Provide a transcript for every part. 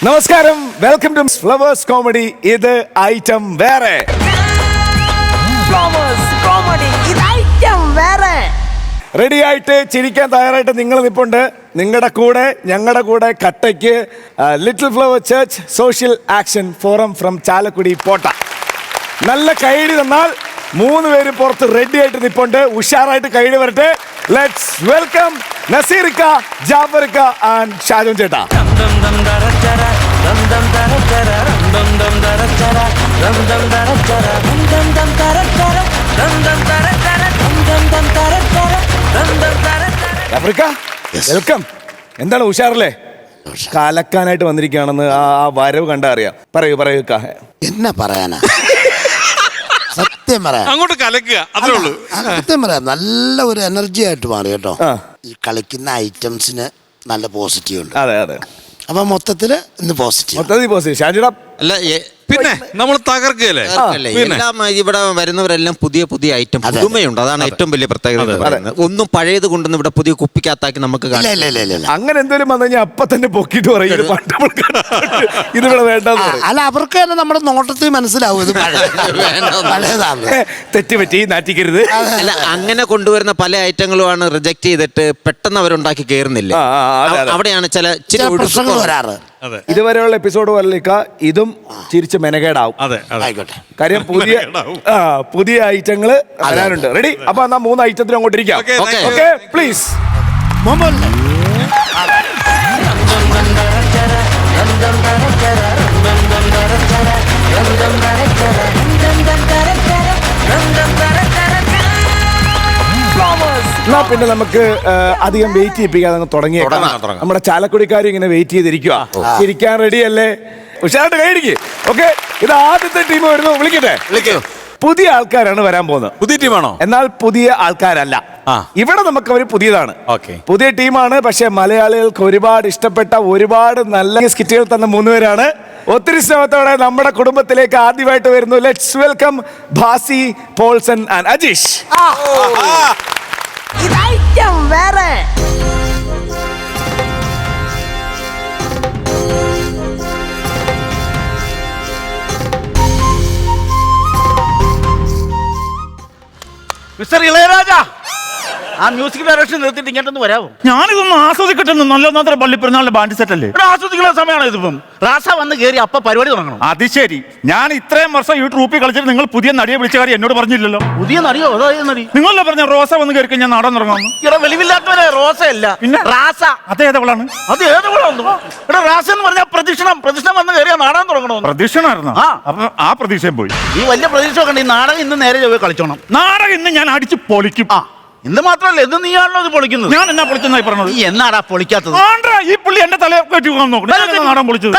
നമസ്കാരം, welcome to flowers comedy. ഇത് item വേറെ. റെഡി ആയിട്ട് ചിരിക്കാൻ തയ്യാറായിട്ട് നിങ്ങൾ നിൽപ്പുണ്ട്. നിങ്ങളുടെ കൂടെ ഞങ്ങളുടെ കൂടെ കട്ടയ്ക്ക് little flower church social action forum from Chalakudy Potta. നല്ല കൈഡി തന്നാൽ 3 പേര് പുറത്ത് റെഡി ആയിട്ട് നിൽപ്പുണ്ട്. ഉഷാറായിട്ട് കൈഡി വരട്ടെ. ലെറ്റ്സ് വെൽക്കം നസീറിക്ക, ജാഫറിക്ക ആൻഡ് ഷാജോൻ ചേട്ടാ. ജാഫറിക്ക, വെൽക്കം. എന്താണ് ഉഷാറല്ലേ? കലക്കാനായിട്ട് വന്നിരിക്കുകയാണെന്ന് ആ വരവ് കണ്ടാ അറിയാം. പറയൂ എന്നാ പറയാനാ, സത്യം പറയാം, അങ്ങോട്ട് കലക്കുക, അത്രേ ഉള്ളൂ. സത്യം പറയാം, നല്ല ഒരു എനർജി ആയിട്ട് മാറി കേട്ടോ. ഈ കളിക്കുന്ന ഐറ്റംസിന് നല്ല പോസിറ്റീവ് ഉണ്ട്. അതെ. അപ്പൊ മൊത്തത്തില് ഇന്ന് പോസിറ്റീവ്. ഷാജിടാ, അല്ല പിന്നെ നമ്മൾ തകർക്കുകയല്ലേ. എല്ലാം ഇവിടെ വരുന്നവരെല്ലാം പുതിയ ഐറ്റം, പുതുമയുണ്ട്. അതാണ് ഏറ്റവും വലിയ പ്രത്യേകത. ഒന്നും പഴയത് കൊണ്ടൊന്നും ഇവിടെ പുതിയ കുപ്പിക്കകത്താക്കി നമുക്ക് അങ്ങനെ എന്തെങ്കിലും വന്നു കഴിഞ്ഞാൽ അപ്പൊ തന്നെ പൊക്കിട്ട് പറയും ഇതിവിടെ വേണ്ട. അല്ല, അവർക്ക് തന്നെ നമ്മുടെ നോട്ടത്തിൽ മനസ്സിലാവും ഇത് പഴയതാണ്, തെറ്റുപറ്റി നാറ്റിക്കരുത്. അല്ല, അങ്ങനെ കൊണ്ടുവരുന്ന പല ഐറ്റങ്ങളുമാണ് റിജക്ട് ചെയ്തിട്ട് പെട്ടെന്ന് അവരുണ്ടാക്കി കയറുന്നില്ല. അവിടെയാണ് ചില പ്രശ്നങ്ങൾ വരാറ്. ഇതുവരെയുള്ള എപ്പിസോഡ് പോലെയൊക്കെ ഇതും ചിരിച്ച് മെനകേടാവും. കാര്യം പുതിയ ഐറ്റങ്ങള് വരാനുണ്ട്. റെഡി? അപ്പൊ എന്നാ 3 ഐറ്റത്തിന് അങ്ങോട്ട് ഇരിക്കാം. Okay, please. എന്നാ പിന്നെ നമുക്ക് അധികം വെയിറ്റ് ചെയ്യിപ്പിക്കാതെ തുടങ്ങിയേക്കാം. നമ്മുടെ ചാലക്കുടിക്കാർ ഇങ്ങനെ വെയിറ്റ് ചെയ്തിരിക്കുക. ചിരിക്കാൻ റെഡി അല്ലേ? ഉഷാറായിട്ട് കൈയടിക്ക്. ഓക്കെ, ഇത് ആദ്യത്തെ ടീം വരുന്നു. വിളിക്കൂ. പുതിയ ആൾക്കാരാണ് വരാൻ പോകുന്നത്. പുതിയ ടീമാണോ? എന്നാൽ പുതിയ ആൾക്കാരല്ല. ഇവിടെ നമുക്ക് അവർ പുതിയതാണ്. പുതിയ ടീമാണ്. പക്ഷെ മലയാളികൾക്ക് ഒരുപാട് ഇഷ്ടപ്പെട്ട ഒരുപാട് നല്ല സ്കിറ്റുകൾ തന്ന 3 പേരാണ്. ഒത്തിരി ശ്രമത്തോടെ നമ്മുടെ കുടുംബത്തിലേക്ക് ആദ്യമായിട്ട് വരുന്നു. Let's welcome Bhasi, Paulson and Ajeesh. വേറെ മിസ്റ്റർ ഇളയരാജ, ആ മ്യൂസിക് ഡയറക്ഷൻ നിർത്തിയിട്ട് ഇങ്ങോട്ടൊന്ന് വരാമോ? ഞാനിതൊന്ന് ആസ്വദിക്കട്ടെ. നല്ല പള്ളി പെരുന്നാളിന്റെ ബാൻഡ് സെറ്റ് അല്ലേ? ആസ്വദിക്കുന്ന സമയമാണ് ഇതിപ്പം. റാസ വന്ന് കയറി അപ്പൊ പരിപാടി തുടങ്ങണം. അത് ശരി. ഞാൻ ഇത്രയും വർഷം ഈ ട്രൂപ്പിൽ കളിച്ചിട്ട് നിങ്ങൾ പുതിയ നടിയെ വിളിച്ച കാര്യം എന്നോട് പറഞ്ഞില്ലല്ലോ. പുതിയ നടിയോ? അതായത് നടി നിങ്ങളല്ലേ പറഞ്ഞ റോസ വന്ന് കയറി ഞാൻ നാടൻ തുടങ്ങാമെന്ന്? ഇവിടെ വെളിവില്ലാത്തവരെ റോസ അല്ല, പിന്നെ റാസ. അതേതവളാണ്? അത് ഏതവളാണ്? ഇവിടെ റാസ എന്ന് പറഞ്ഞാൽ പ്രദക്ഷിണം വന്ന് കയറിയാ നാടൻ തുടങ്ങണോ? പ്രദക്ഷിണായിരുന്നു. അപ്പൊ ആ പ്രതീക്ഷയും പോയി. ഈ വലിയ പ്രതീക്ഷ കണ്ട് ഈ നാടകം ഇന്ന് നേരെ കളിച്ചോണം. നാടകം ഇന്ന് ഞാൻ അടിച്ച് പൊളിക്കും. ഇന്ന് മാത്രല്ല, ഇന്ന് നീയാണല്ലോ ഇത് പൊളിക്കുന്നത്. ഞാൻ എന്നാ പൊളിച്ചെന്നായി പറഞ്ഞത്? എന്നാടാ പൊളിക്കാത്തത്? ഈ പുള്ളി എന്റെ തല കെട്ടി നാടൻ പൊളിച്ചത്. നാടകം പൊളിച്ചത്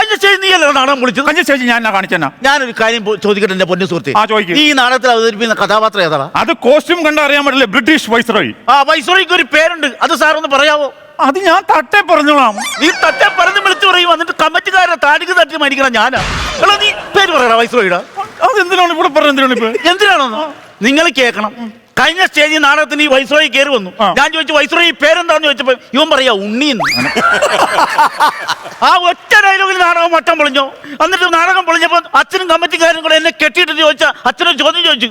കഞ്ഞ സ്റ്റേജ് ഞാൻ കാണിച്ചെന്നാ. ഞാനൊരു കാര്യം ചോദിക്കട്ടെ എന്റെ പൊന്നു സുഹൃത്ത്. ചോദിക്കും. ഈ നാടകത്തിൽ അവതരിപ്പിക്കുന്ന കഥാപാത്രം ഏതാണ്? അത് കോസ്റ്റ്യൂം കണ്ട അറിയാൻ പറ്റില്ല. British viceroy. വൈസ്രോയിക്ക് ഒരു പേരുണ്ട്, അത് സാറൊന്ന് പറയാവോ? അത് ഞാൻ തട്ടെ പറഞ്ഞോളാം. നീ തട്ടെ പറഞ്ഞ് വിളിച്ചു പറയും. എന്നിട്ട് കമ്മിറ്റിക്കാരെ താടിക്ക് തട്ടി മരിക്കണം ഞാനാ. നീ പേര് പറയണ വൈസ്രോയിടാ. അതെന്തിനാണ് ഇവിടെ പറഞ്ഞത്? എന്തിനാണോ നിങ്ങൾ കേൾക്കണം. കഴിഞ്ഞ സ്റ്റേജിൽ നാടകത്തിന് ഈ വൈസ്രോയി കയറി വന്നു. ഞാൻ ചോദിച്ചു വൈസ്രോയി പേരെന്താന്ന് ചോദിച്ചപ്പോ ഇവൻ പറയാ ഉണ്ണിന്ന്. ആ ഒറ്റ ഡയലോഗിൽ നാടകം വട്ടം പൊളിഞ്ഞോ. എന്നിട്ട് നാടകം പൊളിഞ്ഞപ്പോ അച്ഛനും കമ്മിറ്റിക്കാരും കൂടെ എന്നെ കെട്ടിയിട്ട് ചോദിച്ചാ അച്ഛനൊരു ചോദ്യം ചോദിച്ചു,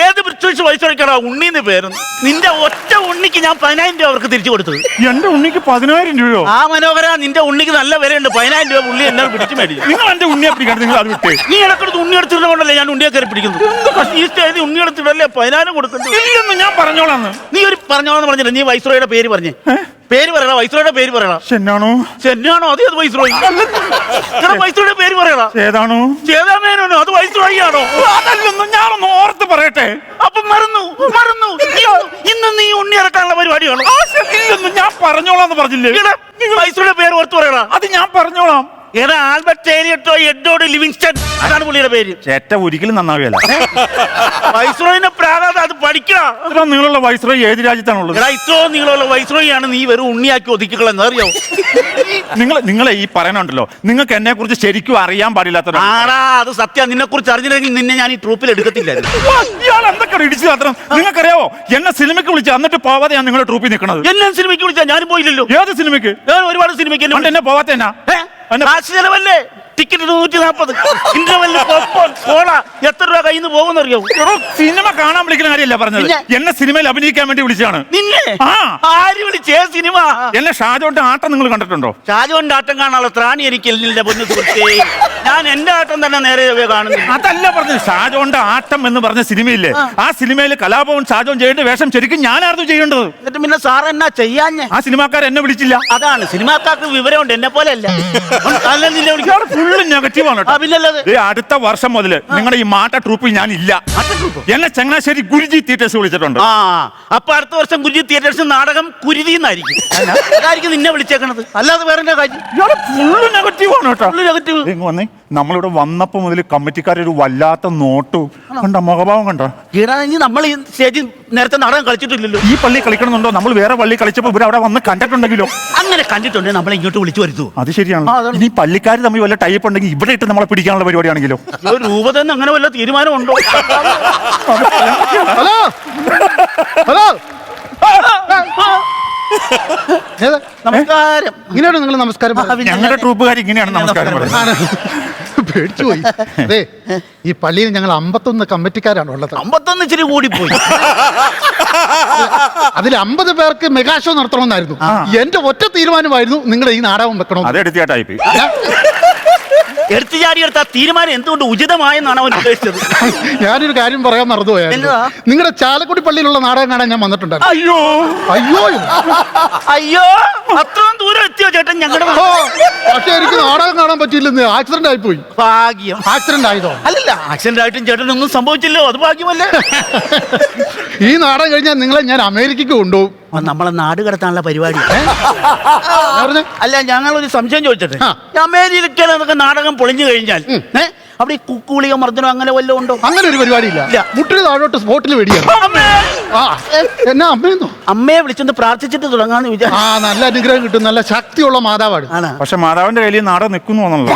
ഏത് ബ്രിട്ടീഷ് വൈസ്രോയിക്കാണ് ഉണ്ണിന്ന് പേര്? നിന്റെ ഒറ്റ ഉണ്ണിക്ക് ഞാൻ 10,000 രൂപ അവർക്ക് തിരിച്ചു കൊടുത്തത്. എന്റെ ഉണ്ണിക്ക് 10,000 രൂപയോ? ആ മനോഹര, നിന്റെ ഉണ്ണിക്ക് നല്ല വിലയുണ്ട്. 10,000 രൂപ ഉള്ളി എന്നെ പിടിച്ചു മേടിച്ചു. നിങ്ങൾ എന്റെ ഉണ്ണിയെ പിടിക്കണം. നിങ്ങൾ അത് വിട്ടേ. നീ ഇടക്കെടുത്ത് ഉണ്ണി എടുത്തിട്ടുകൊണ്ടല്ലേ ഞാൻ ഉണ്ണിയെ കയറി പിടിക്കുന്നത്. ഈ സ്റ്റേജിൽ ഉണ്ണി എടുത്തിട്ടല്ലേ 10,000 കൊടുക്കുന്നത്. ഞാൻ പറഞ്ഞോളാന്ന്. നീ ഒരു പറഞ്ഞോളാന്ന് പറഞ്ഞില്ല. നീ വൈസ്രോയുടെ പേര് പറഞ്ഞേ. പേര് പറയണ, വൈസ്രോയുടെ പേര് പറയണ. ചെന്നാണോ? അതേ വൈസ്രോയി. വൈസ്രോയുടെ പേര് പറയണ. ഏതാണോ? ചേതാമേനോ? അത് വൈസ്രോയി ആണോ? അതല്ലെന്ന് ഞാനൊന്ന് ഓർത്ത് പറയട്ടെ. അപ്പൊ മറന്നു. ഇന്ന് നീ ഉണ്ണി ഇറക്കാനുള്ള പരിപാടിയാണോ? ഇല്ലെന്ന് ഞാൻ പറഞ്ഞോളാന്ന് പറഞ്ഞില്ലേ? വൈസ്രോയുടെ പേര് ഓർത്ത് പറയണ. അത് ഞാൻ പറഞ്ഞോളാം. ഏതാ? ആൽബർട്ട് ഏലിയട്ടോ എഡ്വേർഡ് ലിവിങ്സ്റ്റൺ, അതാണ് പുള്ളിയുടെ പേര്. ചേട്ട ഒരിക്കലും നന്നാവുകയല്ല. വൈസ്രോയിനെ പ്രാകാതെ അത് പഠിക്കണം. ഇത്ര നീളമുള്ള വൈസ്രോയി ഏത് രാജ്യത്താണുള്ളത്? ഇത്രോ നീളമുള്ള വൈസ്രോയിയാണ് നീ വെറും ഉണ്ണിയാക്കി ഒതുക്കിക്കളെന്ന് അറിയോ? നിങ്ങളെ ഈ പറയണുണ്ടല്ലോ, നിങ്ങൾക്ക് എന്നെ കുറിച്ച് ശരിക്കും അറിയാൻ പാടില്ലാത്ത. അത് സത്യം. നിന്നെ കുറിച്ച് അറിഞ്ഞില്ലെങ്കിൽ നിന്നെ ഞാൻ ഈ ട്രൂപ്പിൽ എടുക്കത്തില്ലായിരുന്നു. എന്തൊക്കെ ഇടിച്ചു മാത്രം. നിങ്ങൾക്കറിയാവോ, എന്നെ സിനിമയ്ക്ക് വിളിച്ച് എന്നിട്ട് പോവാതെ ഞാൻ നിങ്ങളുടെ ട്രൂപ്പിൽ നിൽക്കുന്നത്. എല്ലാം സിനിമയ്ക്ക് വിളിച്ചാ ഞാനും പോയില്ലല്ലോ. ഏത് സിനിമയ്ക്ക്? ഞാൻ ഒരുപാട് സിനിമയ്ക്ക് എന്നെ പോവാത്ത. കാശ് ചെലവല്ലേ? ടിക്കറ്റ് 140, ഇന്റർവെല്ലിന് പോപ്കോൺ കോള എത്ര രൂപ കയ്യിൽ നിന്ന് പോകുന്നറിയോ? എടോ, സിനിമ കാണാൻ വിളിക്കുന്ന കാര്യമല്ല പറഞ്ഞത്. പിന്നെ? എന്നെ സിനിമയിൽ അഭിനയിക്കാൻ വേണ്ടി വിളിച്ചാണ്. നിന്നെ ആ. ആര് വിളിച്ചേ സിനിമ? എന്നെ ഷാജോന്റെ ആട്ടം നിങ്ങൾ കണ്ടിട്ടുണ്ടോ? ഷാജോന്റെ ആട്ടം കാണാനുള്ള ത്രാണി എനിക്കില്ല പൊന്നു സുഹൃത്തേ. ഞാൻ എന്റെ ആട്ടം തന്നെ നേരെ കാണുന്നില്ല. അതല്ല പറഞ്ഞത്. ഷാജോന്റെ ആട്ടം എന്ന് പറഞ്ഞ സിനിമയില്ലേ, ആ സിനിമയിൽ കലാഭവൻ ഷാജോൻ ചെയ്യേണ്ട വേഷം ശരിക്കും ഞാനായിരുന്നു ചെയ്യേണ്ടത്. എന്നിട്ട് പിന്നെ സാർ എന്നാ ചെയ്യാഞ്ഞേ? ആ സിനിമാക്കാർ എന്നെ വിളിച്ചില്ല. അതാണ് സിനിമാക്കാർക്ക് വിവരമുണ്ട്, എന്നെ പോലെ അല്ല. ഫുള്ള് നെഗറ്റീവാണ് കേട്ടോ. പിന്നല്ലാതെ ദേ, അടുത്ത വർഷം മുതല് നിങ്ങളുടെ ഈ മാട്ട ട്രൂപ്പിൽ ഞാൻ ഇല്ല. എന്നെ ചങ്ങനാശ്ശേരി ഗുരുജി തിയേറ്റേഴ്സ് വിളിച്ചിട്ടുണ്ട്. ആ അപ്പൊ അടുത്ത വർഷം ഗുരുജി തിയേറ്റേഴ്സ് നാടകം കുരുതി എന്നായിരിക്കും. അതായിരിക്കും നിന്നെ വിളിച്ചേക്കണത്, അല്ലാതെ വേറെ എന്താ കാര്യം? ഫുള്ള് നെഗറ്റീവാണ് കേട്ടോ. Full negative. ഇങ്ങ് വന്നേ. നമ്മളിവിടെ വന്നപ്പോ മുതൽ കമ്മിറ്റിക്കാരൊരു വല്ലാത്ത നോട്ടു കണ്ട, മുഖഭാവം കണ്ടോ? ഈടാ നമ്മൾ ഈ സ്റ്റേജിൽ നേരത്തെ നാടകം കളിച്ചിട്ടില്ലല്ലോ. ഈ പള്ളി കളിക്കണമെന്നുണ്ടോ? നമ്മൾ വേറെ പള്ളി കളിച്ചപ്പോ ഇവർ അവിടെ വന്ന് കണ്ടിട്ടുണ്ടെങ്കിലോ? അങ്ങനെ കണ്ടിട്ടുണ്ടെങ്കിൽ നമ്മളെ ഇങ്ങോട്ട് വിളിച്ചു വരുത്തു. അത് ശരിയാണ്. ആ, അതാണ്. ഇനി പള്ളിക്കാർ തമ്മിൽ വല്ല ടൈപ്പ് ഉണ്ടെങ്കിൽ ഇവിടെ ഇട്ട് നമ്മളെ പിടിക്കാനുള്ള പരിപാടിയാണെങ്കിലോ? രൂപതന്ന് അങ്ങനെ വല്ല തീരുമാനമുണ്ടോ? ഹലോ ഹലോ ഏത്? നമസ്കാരം. ഇങ്ങനെയാണ് നിങ്ങൾ നമസ്കാരം പറയുന്നത്? ഞങ്ങളുടെ ട്രൂപ്പുകാർ ഇങ്ങനെയാണ് നമസ്കാരം പറയുന്നത്. ആണ്. പേടിച്ചു പോയി. അതെ, ഈ പള്ളിയിൽ ഞങ്ങൾ 51 കമ്മിറ്റിക്കാരാണ് ഉള്ളത്. 51 ഇച്ചിരി കൂടിപ്പോയി. അതിൽ 50 പേർക്ക് മെഗാ ഷോ നടത്തണമെന്നായിരുന്നു. എന്റെ ഒറ്റ തീരുമാനമായിരുന്നു നിങ്ങളുടെ ഈ നാടകം വെക്കണം. അത് എടുത്തിയ ടൈപ്പ്. എടുത്തു ചാടി എടുത്ത തീരുമാനം എന്തുകൊണ്ട് ഉചിതമായെന്നാണ് അവൻ ഉദ്ദേശിച്ചത്. ഞാനൊരു കാര്യം പറയാൻ മറന്നുപോയായിരുന്നു. എന്നതാ? നിങ്ങളുടെ ചാലക്കുടി പള്ളിയിലുള്ള നാടകം കാണാൻ ഞാൻ വന്നിട്ടുണ്ടായിരുന്നു. അയ്യോ അയ്യോ അയ്യോ, അത്രയും ദൂരം എത്തിയോ ചേട്ടൻ ഞങ്ങളുടെ? ഓ, പക്ഷെ എനിക്ക് നാടകം കാണാൻ പറ്റിയില്ലെന്ന്. ആക്സിഡന്റ് ആയിപ്പോയി. ഭാഗ്യം. ആക്സിഡന്റ് ആയതോ? അല്ലല്ല, ആക്സിഡന്റ് ആയിട്ടും ചേട്ടനൊന്നും സംഭവിച്ചില്ലോ, അത് ഭാഗ്യമല്ലേ? ഈ നാടകം കഴിഞ്ഞാൽ നിങ്ങളെ ഞാൻ അമേരിക്കക്ക് കൊണ്ടുപോകും. നമ്മളെ നാട് കടത്താനുള്ള പരിപാടി. പറഞ്ഞേ. അല്ല, ഞങ്ങളൊരു സംശയം ചോദിച്ചട്ടെ. ആ. അമേരിക്കയിൽ എന്നൊക്കെ നാടകം പൊളിഞ്ഞു കഴിഞ്ഞാൽ അവിടെ ഈ കുക്കുളിയോ മർദ്ദനോ അങ്ങനെ വല്ലതും ഉണ്ടോ? അങ്ങനെ ഒരു പരിപാടിയില്ല. ഇല്ല. മുട്ടിന് താഴോട്ട് സ്പോട്ടിൽ വെടിയാണ്. അമ്മേ! ആ, എന്നാ അമ്മയെന്നോ? അമ്മയെ വിളിച്ചൊന്ന് പ്രാർത്ഥിച്ചിട്ട് തുടങ്ങാന്ന് വിചാരിച്ചു. ആ, നല്ല അനുഗ്രഹം കിട്ടും. നല്ല ശക്തിയുള്ള മാതാവാണ്. ആണ്. പക്ഷെ മാതാവിന്റെ കയ്യിൽ നാടകം നിൽക്കുന്നു എന്നല്ലോ.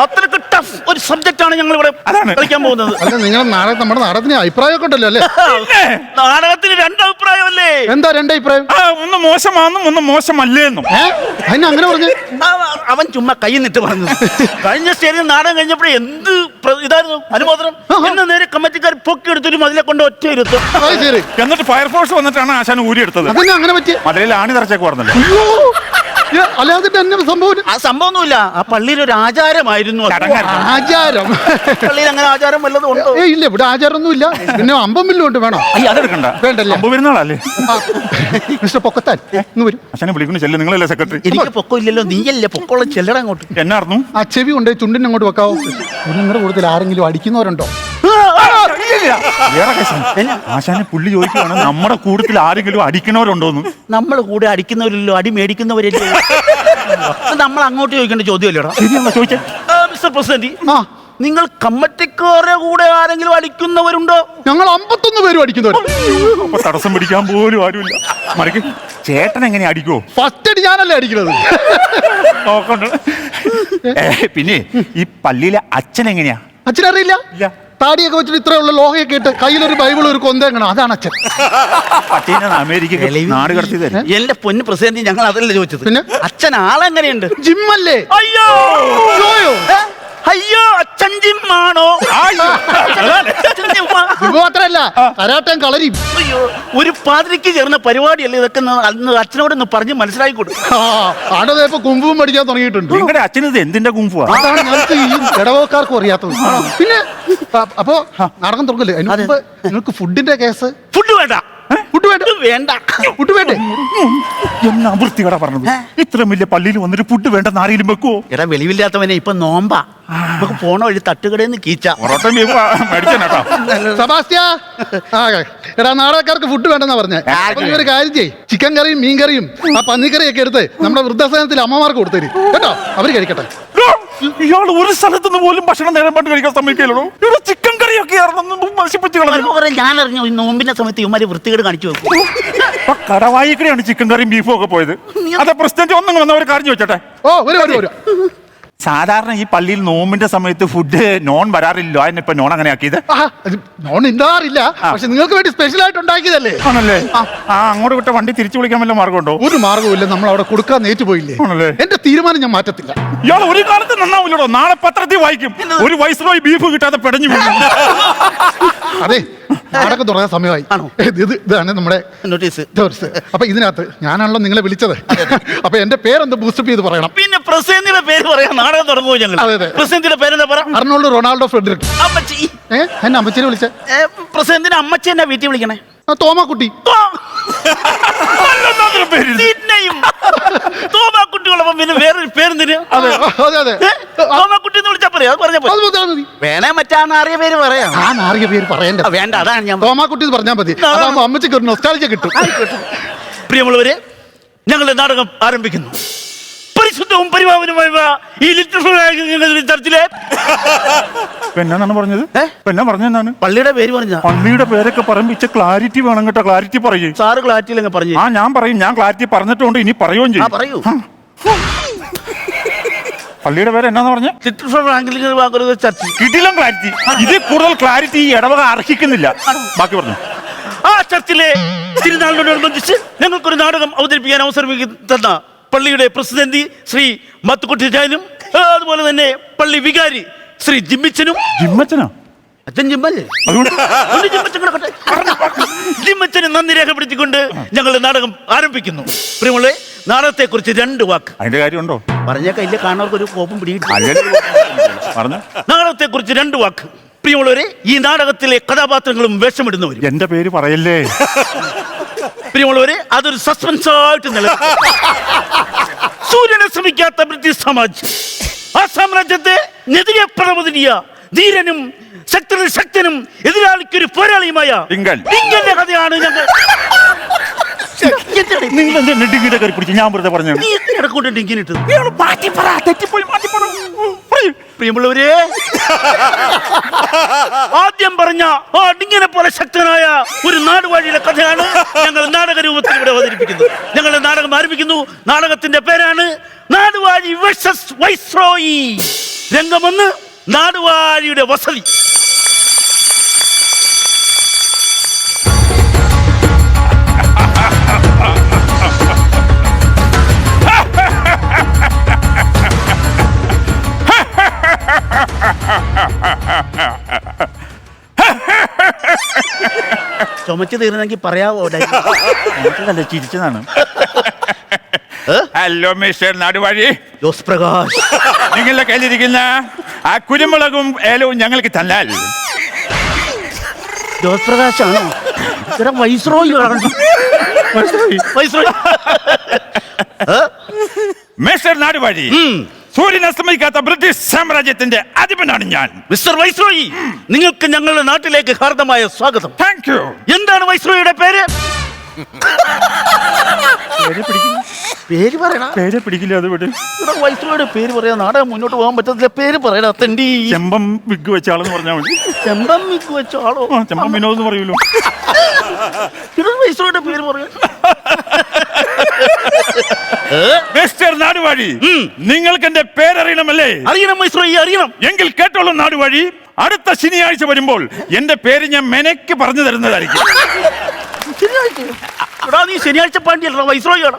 അത്രക്ക് ടഫ് ഒരു സബ്ജക്റ്റ് ആണ് ഞങ്ങൾ ഇവിടെ അതാണ്. കളിക്കാൻ പോകുന്നത്. അല്ല, നിങ്ങൾ നാടകം, നമ്മുടെ നാടകത്തിന് അഭിപ്രായമൊക്കെ ഉണ്ടല്ലോ അല്ലേ? നാടകത്തിന് രണ്ടഭിപ്രായമല്ലേ? എന്താ രണ്ട് അഭിപ്രായം? ഒന്ന് മോശമാണെന്നും ഒന്ന് മോശമല്ലേന്നും. അതിന് അങ്ങനെ പറഞ്ഞു. അവൻ ചുമ്മാ കൈ നിട്ട് പറഞ്ഞു. കഴിഞ്ഞ സ്റ്റേജിൽ നാടകം കഴിഞ്ഞപ്പോഴേ എന്ത് ഇതായിരുന്നു അനുമോദനം. എന്നെ നേരെ കമ്മിറ്റിക്കാർ പൊക്കി എടുത്തൊരു മതിലെ കൊണ്ട് ഒറ്റ ഇരുത്തും. അത് ശരി. എന്നിട്ട് ഫയർഫോഴ്സ് വന്നിട്ടാണ് ആശാൻ ഊരിയെടുത്തത്. അതന്നെ അങ്ങനെ പറ്റിയ. മതിലിൽ ആണി തറച്ചേക്ക് പറഞ്ഞല്ലോ. അയ്യോ, അല്ലാതെ എന്നെ സംഭവം. ആ സംഭവമൊന്നുമില്ല, ആ പള്ളിയിൽ ഒരു ആചാരമായിരുന്നു അത്. ആചാരം. പള്ളിയിൽ അങ്ങനെ ആചാരം വല്ലതും ഉണ്ടോ? ഇല്ല, ഇവിടെ ആചാരമൊന്നും ഇല്ല. പിന്നെ അമ്പമില്ലും ഉണ്ട്. വേണോ? അയ്യ, അതെടുക്കണ്ട. വേണ്ടല്ലേ? അമ്പ് വരുന്നാളല്ലേ? മിസ്റ്റർ പൊക്കത്താൻ ഇന്ന് വരും. അച്ഛനെ വിളിക്കുന്നു ചെല്ലു. നിങ്ങളല്ലേ സെക്രട്ടറി? എനിക്ക് പൊക്കം ഇല്ലല്ലോ, നീയല്ലേ പൊക്കമുള്ള ചെല്ലട അങ്ങോട്ട്. എന്നായിരുന്നു? ആ ചെവി കൊണ്ട് ചുണ്ടിന് അങ്ങോട്ട് വെക്കാവോ? നിങ്ങളുടെ കൂടുതൽ ആരെങ്കിലും അടിക്കുന്നവരുണ്ടോ? വേറെ കേസാണ്. ആശാനെ പുള്ളി ചോദിക്കുകയാണ് നമ്മുടെ കൂട്ടത്തിൽ ആരെങ്കിലും അടിക്കണവരുണ്ടോന്ന്. നമ്മൾ കൂടെ അടിക്കുന്നവരില്ലോ, അടി മേടിക്കുന്നവരല്ലേ? നമ്മൾ അങ്ങോട്ട് ചോദിക്കേണ്ട ചോദ്യമല്ലേടാ? ശരിയാണോ ചോദിച്ചേ? മിസ്റ്റർ പ്രസിഡന്റ്, ആ, നിങ്ങൾ കമ്മിറ്റിക്കാരുടെ കൂടെ ആരെങ്കിലും അടിക്കുന്നവരുണ്ടോ? ഞങ്ങൾ 51 പേരും അടിക്കുന്നവർ. അപ്പൊ തടസ്സം പിടിക്കാൻ പോലും ആരുമില്ല. മറിക്ക് ചേട്ടൻ എങ്ങനെ അടിക്കോ? ഫസ്റ്റ് അടി ഞാനല്ലേ അടിക്കുന്നത്. നോക്കണ്ട. പിന്നെ ഈ പള്ളിയിലെ അച്ഛൻ എങ്ങനെയാ? അച്ഛനറിയില്ല. ഇല്ല. താടിയൊക്കെ വെച്ചിട്ട് ഇത്രയുള്ള ലോഹയൊക്കെ ഇട്ട് കയ്യിലൊരു ബൈബിൾ ഒരു കൊന്തേങ്ങണം. അതാണ് അച്ഛൻ. പട്ടീനെ അമേരിക്ക നാട് കടത്തി തരും. എന്റെ പൊന്ന് പ്രസിഡന്റ്, ഞങ്ങൾ അതല്ലേ ചോദിച്ചത്. പിന്നെ? അച്ഛൻ ആളെങ്ങനെയുണ്ട്? ജിമ്മല്ലേ? അയ്യോ യോയോ. അയ്യോ, അച്ഛൻ ജിമ്മാണോ? അച്ഛൻ ജിമ്മാ? ജിമ്മ് മാത്രല്ല, കരാട്ടയും കളരിയും. അയ്യോ, ഒരു പാതിരിക്ക് ചേർന്ന പരിപാടിയല്ലേ ഇതൊക്കെ. അന്ന് അച്ഛനോടൊന്ന് പറഞ്ഞ് മനസ്സിലാക്കി കൊടുക്കും. ആടതെ ഇപ്പൊ കുമ്പും പഠിക്കാൻ തുടങ്ങിയിട്ടുണ്ട്. നിങ്ങളുടെ അച്ഛന് ഇത് എന്തിന്റെ കുംഫുവാ? അതാണ് ഞങ്ങൾക്ക് ഈ ഇടവക്കാർക്കും അറിയാത്തത്. പിന്നെ അപ്പോ നാടകം തുറക്കില്ലേ? അതിന് മുമ്പ് നിങ്ങൾക്ക് ഫുഡിന്റെ കേസ്. ഫുഡ് വേണ്ട. ഫുഡ് വേണ്ട. വേണ്ട. ഫുഡ് വേണ്ടേ? എന്നാ വൃത്തികട പറഞ്ഞത്. ഇത്രയും വലിയ പള്ളിയിൽ വന്നിട്ട് ഫുഡ് വേണ്ടെന്ന് ആരെങ്കിലും വെക്കുവോ? എടാ, വെളിവില്ലാത്തവനെ ഇപ്പൊ നോമ്പാ. നമുക്ക് പോണ വഴി തട്ടുകടയെന്ന് കീച്ച. മേടിച്ചാട്ടോ. സെബാസ്റ്റ്യ, എടാ നാടകക്കാർക്ക് ഫുഡ് വേണ്ടെന്നാ പറഞ്ഞേ. ഒരു കാര്യം ചെയ്യ്, ചിക്കൻ കറിയും മീൻ കറിയും ആ പന്നിക്കറിയൊക്കെ എടുത്ത് നമ്മുടെ വൃദ്ധസദനത്തിൽ അമ്മമാർക്ക് കൊടുത്തരും കേട്ടോ. അവര് കഴിക്കട്ടെ. ഇയാൾ ഒരു സ്ഥലത്തുനിന്ന് പോലും ഭക്ഷണം നേരം പണ്ട് കഴിക്കാൻ സമ്മതിക്കല്ലോ. ചിക്കൻ കറിയൊക്കെ നശിപ്പിച്ചു കളഞ്ഞു. ഞാൻ അറിഞ്ഞു ഈ നോമ്പിന്റെ സമയത്ത് ഇവന്മാര് വൃത്തികേട് കാണിച്ചു വെക്കും. കടവായിക്കടെയാണ് ചിക്കൻ കറിയും ബീഫും ഒക്കെ പോയത്. അതെ പ്രസിഡന്റ് ഒന്നും വന്ന ഒരു കാര്യം ചോദിച്ചോട്ടെ. ഓ, വരും വരും വരും. സാധാരണ ഈ പള്ളിയിൽ നോമ്പിന്റെ സമയത്ത് ഫുഡ് നോൺ വരാറില്ലോ അതിനിപ്പോ നോൺ അങ്ങനെ ആക്കിയത് നോൺ ഉണ്ടാറില്ല, പക്ഷെ നിങ്ങൾക്ക് വേണ്ടി സ്പെഷ്യൽ ആയിട്ട് ഉണ്ടാക്കിയതല്ലേ. ആണല്ലേ? ആ അങ്ങോട്ട് വിട്ട വണ്ടി തിരിച്ചു വിളിക്കാൻ വല്ല മാർഗമുണ്ടോ? ഒരു മാർഗമില്ല, നമ്മൾ അവിടെ കൊടുക്കാൻ നേറ്റു പോയില്ലേ. ആണല്ലേ? എന്റെ തീരുമാനം ഞാൻ മാറ്റത്തില്ല. ഇയാൾ ഒരു കാലത്ത് നന്നാവില്ലടോ. നാളെ പത്രത്തിൽ വായിക്കും ഒരു വയസ്സുമായി ബീഫ് കിട്ടാതെ പെടഞ്ഞു വീഴും. അതെ, നാടകം തുടങ്ങാൻ സമയമായി. ഇതാണ് നമ്മുടെ നോട്ടീസ്. അപ്പൊ ഇതിനകത്ത് ഞാനാണല്ലോ നിങ്ങളെ വിളിച്ചത്. അപ്പൊ എന്റെ പേരെന്ത് ബൂസ്റ്റപ്പ് ചെയ്ത് പറയണം. പിന്നെ പ്രസിഡന്റിന്റെ പേര് പറയാം, നാടകം തുടങ്ങുമോ ഞങ്ങൾ? അതെ, അതെ. പ്രസിഡന്റിന്റെ പേരെന്താ പറ? Arnold Ronaldo Frederick. അമ്മച്ചി. എന്നെ അമ്മച്ചിനെ വിളിച്ചേ. പ്രസിഡന്റിന്റെ അമ്മച്ചി എന്നെ വീട്ടിൽ വിളിക്കണേ. തോമാക്കുട്ടി. നിന്നെയും തോമാക്കുട്ടികളൊപ്പം പിന്നെ വേറൊരു പേരെന്തിന്? അതെ അതെ അതെ, തോമാക്കുട്ടി എന്ന് വിളിച്ചാ പറയാ, അത് പറഞ്ഞാ അത് പറഞ്ഞാൽ മതി. വേണേ മറ്റാറിയ പേര് പറയാം. ആ നാറിയ പേര് പറയണ്ട. വേണ്ട, അതാണ് ഞാൻ. തോമാക്കുട്ടി എന്ന് പറഞ്ഞാൽ മതി. അതാകുമ്പോ അമ്മച്ചിക്ക് ഒരു നൊസ്റ്റാൾജിയ കിട്ടും. പ്രിയമുള്ളവരെ, ഞങ്ങളുടെ നാടകം ആരംഭിക്കുന്നു. പരിശുദ്ധവും പരിപാവനമായ ഈ ലിറ്റിൽ ചർച്ചിലെ എന്നാണ് പറഞ്ഞത്? എന്നാ പറഞ്ഞെന്നാണ്? പള്ളിയുടെ പേര് പറഞ്ഞ. പള്ളിയുടെ പേരൊക്കെ പറയുമ്പോ ക്ലാരിറ്റി വേണം കേട്ടോ. ക്ലാരിറ്റി പറയേ. സാറ് ക്ലാരിറ്റിയിലങ്ങ് പറഞ്ഞു. ആ ഞാൻ പറയും. ഞാൻ ക്ലാരിറ്റി പറഞ്ഞിട്ടുണ്ട്, ഇനി പറയുകയും ചെയ്യും. പറയൂ. പള്ളിയുടെ പേര് എന്നാന്ന് പറഞ്ഞ? Little church. കിടിലം ക്ലാരിറ്റി. ഇത് കൂടുതൽ ക്ലാരിറ്റി ഈ ഇടവക അർഹിക്കുന്നില്ല. ബാക്കി പറഞ്ഞു. ആ ചർച്ചിലെ തിരുനാളിനോടനുബന്ധിച്ച് ഞങ്ങൾക്കൊരു നാടകം അവതരിപ്പിക്കാൻ അവസരം തന്ന പള്ളിയുടെ പ്രസിഡന്റ് ശ്രീ മത്തുക്കുട്ടി ചായനും, അതുപോലെ തന്നെ പള്ളി വികാരി ശ്രീ ജിമ്മിച്ചനും. ജിമ്മച്ചനോ? അച്ഛൻ ജിമ്മല്ലേ? ജിമ്മച്ചന് നന്ദി രേഖപ്പെടുത്തിക്കൊണ്ട് ഞങ്ങളുടെ നാടകം ആരംഭിക്കുന്നു. പ്രിയമുള്ള നാടകത്തെ കുറിച്ച് 2 വാക്ക്. അതിന്റെ കാര്യമുണ്ടോ? പറഞ്ഞേക്ക ഇല്ല, കാണുന്നവർക്ക് ഒരു കോപം പിടികിട്ടി. പറഞ്ഞു. നാടകത്തെ കുറിച്ച് 2 വാക്ക്. പ്രിയമുള്ളവരെ, ഈ നാടകത്തിലെ കഥാപാത്രങ്ങളും വേഷമിടുന്നവരും. എന്റെ പേര് പറയല്ലേ. പ്രിയമുള്ളവരെ, അതൊരു സസ്പെൻസ് ആയിട്ട് നിലനിൽക്കും. സൂര്യനെ ശ്രമിക്കാത്ത ബ്രിട്ടീഷ് സാമ്രാജ്യം. ആ സാമ്രാജ്യത്തെ എതിരെ പ്രബോധനീയ ധീരനും ശക്തനും എതിരാളിക്കൊരു പോരാളിയുമായ ഡിങ്കന്റെ കഥയാണ് ഞങ്ങൾ. നിങ്ങൾ എന്റെ ഡിങ്കിന്റെ കയറി പിടിച്ച് ഞാൻ വെറുതെ പറഞ്ഞു. നീ ഇടക്കൊണ്ട് ഡിങ്കിനിട്ടത് പ്രിയമുള്ളവരെ, ആദ്യം പറഞ്ഞ ആ ഡിങ്കിനെ പോലെ ശക്തനായ ഒരു നാടുവാഴിയുടെ കഥയാണ് ഞങ്ങൾ നാടക രൂപത്തിൽ ഇവിടെ അവതരിപ്പിക്കുന്നത്. ഞങ്ങളുടെ നാടകം ആരംഭിക്കുന്നു. നാടകത്തിന്റെ പേരാണ് നാടുവാഴി വേഴ്സസ് വൈസ്രോയി. രംഗമൊന്ന്, നാടുവാഴിയുടെ വസതി. ചുമച്ചു തീർന്നെങ്കിൽ പറയാവോ? ചിരിച്ചതാണ്. ഹലോ മിസ്റ്റർ നാടുവാഴി. ജോസ് പ്രകാശ്, നിങ്ങളുടെ കയ്യിലിരിക്കുന്ന ആ കുരുമുളകും ഏലവും ഞങ്ങൾക്ക് തന്നാൽ. ജോസ് പ്രകാശാണോ? വൈസ്രോയി. മിസ്റ്റർ നാടുവാഴി, സൂര്യൻ അസ്തമിക്കാത്ത ബ്രിട്ടീഷ് സാമ്രാജ്യത്തിന്റെ അധിപനാണ് ഞാൻ. മിസ്റ്റർ വൈസ്രോയി, നിങ്ങൾക്ക് ഞങ്ങളുടെ നാട്ടിലേക്ക് ഹാർദമായ സ്വാഗതം. Thank you. എന്താണ് വൈസ്രോയിയുടെ പേര്? പേര് പറയണ. പേര് പിടിക്കില്ല. അത് വിട്. വൈസ്രോയിയുടെ പേര് പറയാ. നാടകം മുന്നോട്ട് പോകാൻ പറ്റത്തില്ല. പേര് പറയണ. തെണ്ടി. ചെമ്പം വിഗ് വെച്ച ആളെന്ന് പറഞ്ഞാൽ മതി. ചെമ്പം വിഗ് വെച്ച ആളോ? ചെമ്പം വിനോദ് എന്ന് പറയൂലോ. വൈസ്രോയിയുടെ പേര് പറയാ. മിസ്റ്റർ നാടുവാഴി, നിങ്ങൾക്ക് എന്റെ പേരറിയണമല്ലേ? അറിയണം വൈസ്രോയി, അറിയണം. എങ്കിൽ കേട്ടോളൂ നാടുവാഴി, അടുത്ത ശനിയാഴ്ച വരുമ്പോൾ എന്റെ പേര് ഞാൻ മെനക്ക് പറഞ്ഞു തരുന്നതായിരിക്കും. നീ ശനിയാഴ്ച പാണ്ടിയല്ല, വൈസ്രോയിയാണ്.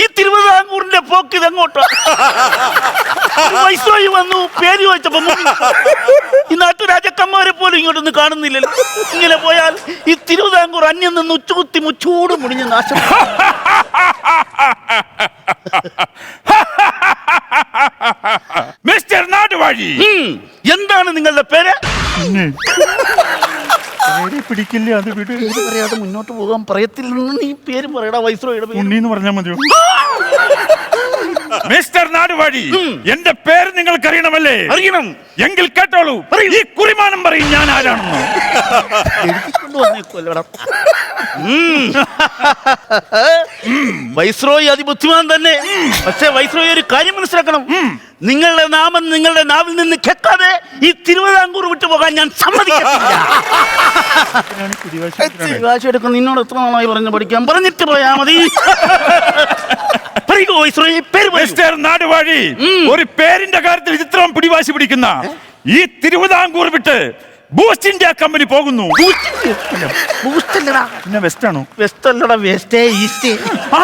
ഈ തിരുവിതാംകൂറിന്റെ പോക്ക് ഇതെങ്ങോട്ടാ? വൈസ്രോയി വന്നു, പേര് ചോദിച്ചപ്പോ ഈ നാട്ടുരാജക്കന്മാരെ പോലും ഇങ്ങോട്ടൊന്നും കാണുന്നില്ലല്ലോ. ഇങ്ങനെ പോയാൽ ഈ തിരുവിതാംകൂർ അന്യം നിന്ന് ഉച്ചുകുത്തി മുച്ചൂട് മുടിഞ്ഞ് നാശം. മിസ്റ്റർ നാടുവാഴി, എന്താണ് നിങ്ങളുടെ പേര്? പിടിക്കില്ല. അത് വിട്. പേര് പറയാതെ മുന്നോട്ട് പോകാൻ പറയത്തില്ലെന്ന് നീ പേര് പറയടാ. വൈസ്രോയിയുടെ പേര് ഉണ്ണീന്ന് പറഞ്ഞാൽ മതിയോ? മിസ്റ്റർ നാടുവാഴി, എന്റെ പേര് നിങ്ങൾക്ക് അറിയണമല്ലേ? അറിയണം. എങ്കിൽ കേട്ടോളൂ, ഈ കുറിമാനം പറയും ഞാൻ ആരാണെന്ന്. വൈസ്രോയി അതിബുദ്ധിമാൻ തന്നെ. പക്ഷെ വൈസ്രോയി ഒരു കാര്യം മനസ്സിലാക്കണം. നിങ്ങളുടെ നാമം നിങ്ങളുടെ നാവിൽ നിന്ന് കേൾക്കാതെ ഈ തിരുവിതാംകൂർ വിട്ടുപോകാൻ ഞാൻ സമ്മതിക്കത്തില്ല. പിടിവാശി എടുക്കും. നിന്നോട് എത്ര നാളായി പറഞ്ഞു പഠിക്കാൻ, പറഞ്ഞിട്ട് പോയാ മതി. പറയൂ, വൈസ്രോയി, പേര് പറയൂ. മിസ്റ്റർ നാടുവാഴി, ഒരു പേരിന്റെ കാര്യത്തിൽ ഇത്രയും പിടിവാശി പിടിക്കുന്ന ഈ തിരുവിതാംകൂർ വിട്ട് ബൂസ്റ്റ് ഇന്ത്യ കമ്പനി പോകുന്നു. ബൂസ്റ്റ് അല്ലടാ, പിന്നെ വെസ്റ്റ് ആണോ? വെസ്റ്റ് അല്ലടാ, വെസ്റ്റേ ഈസ്റ്റ്. ആ,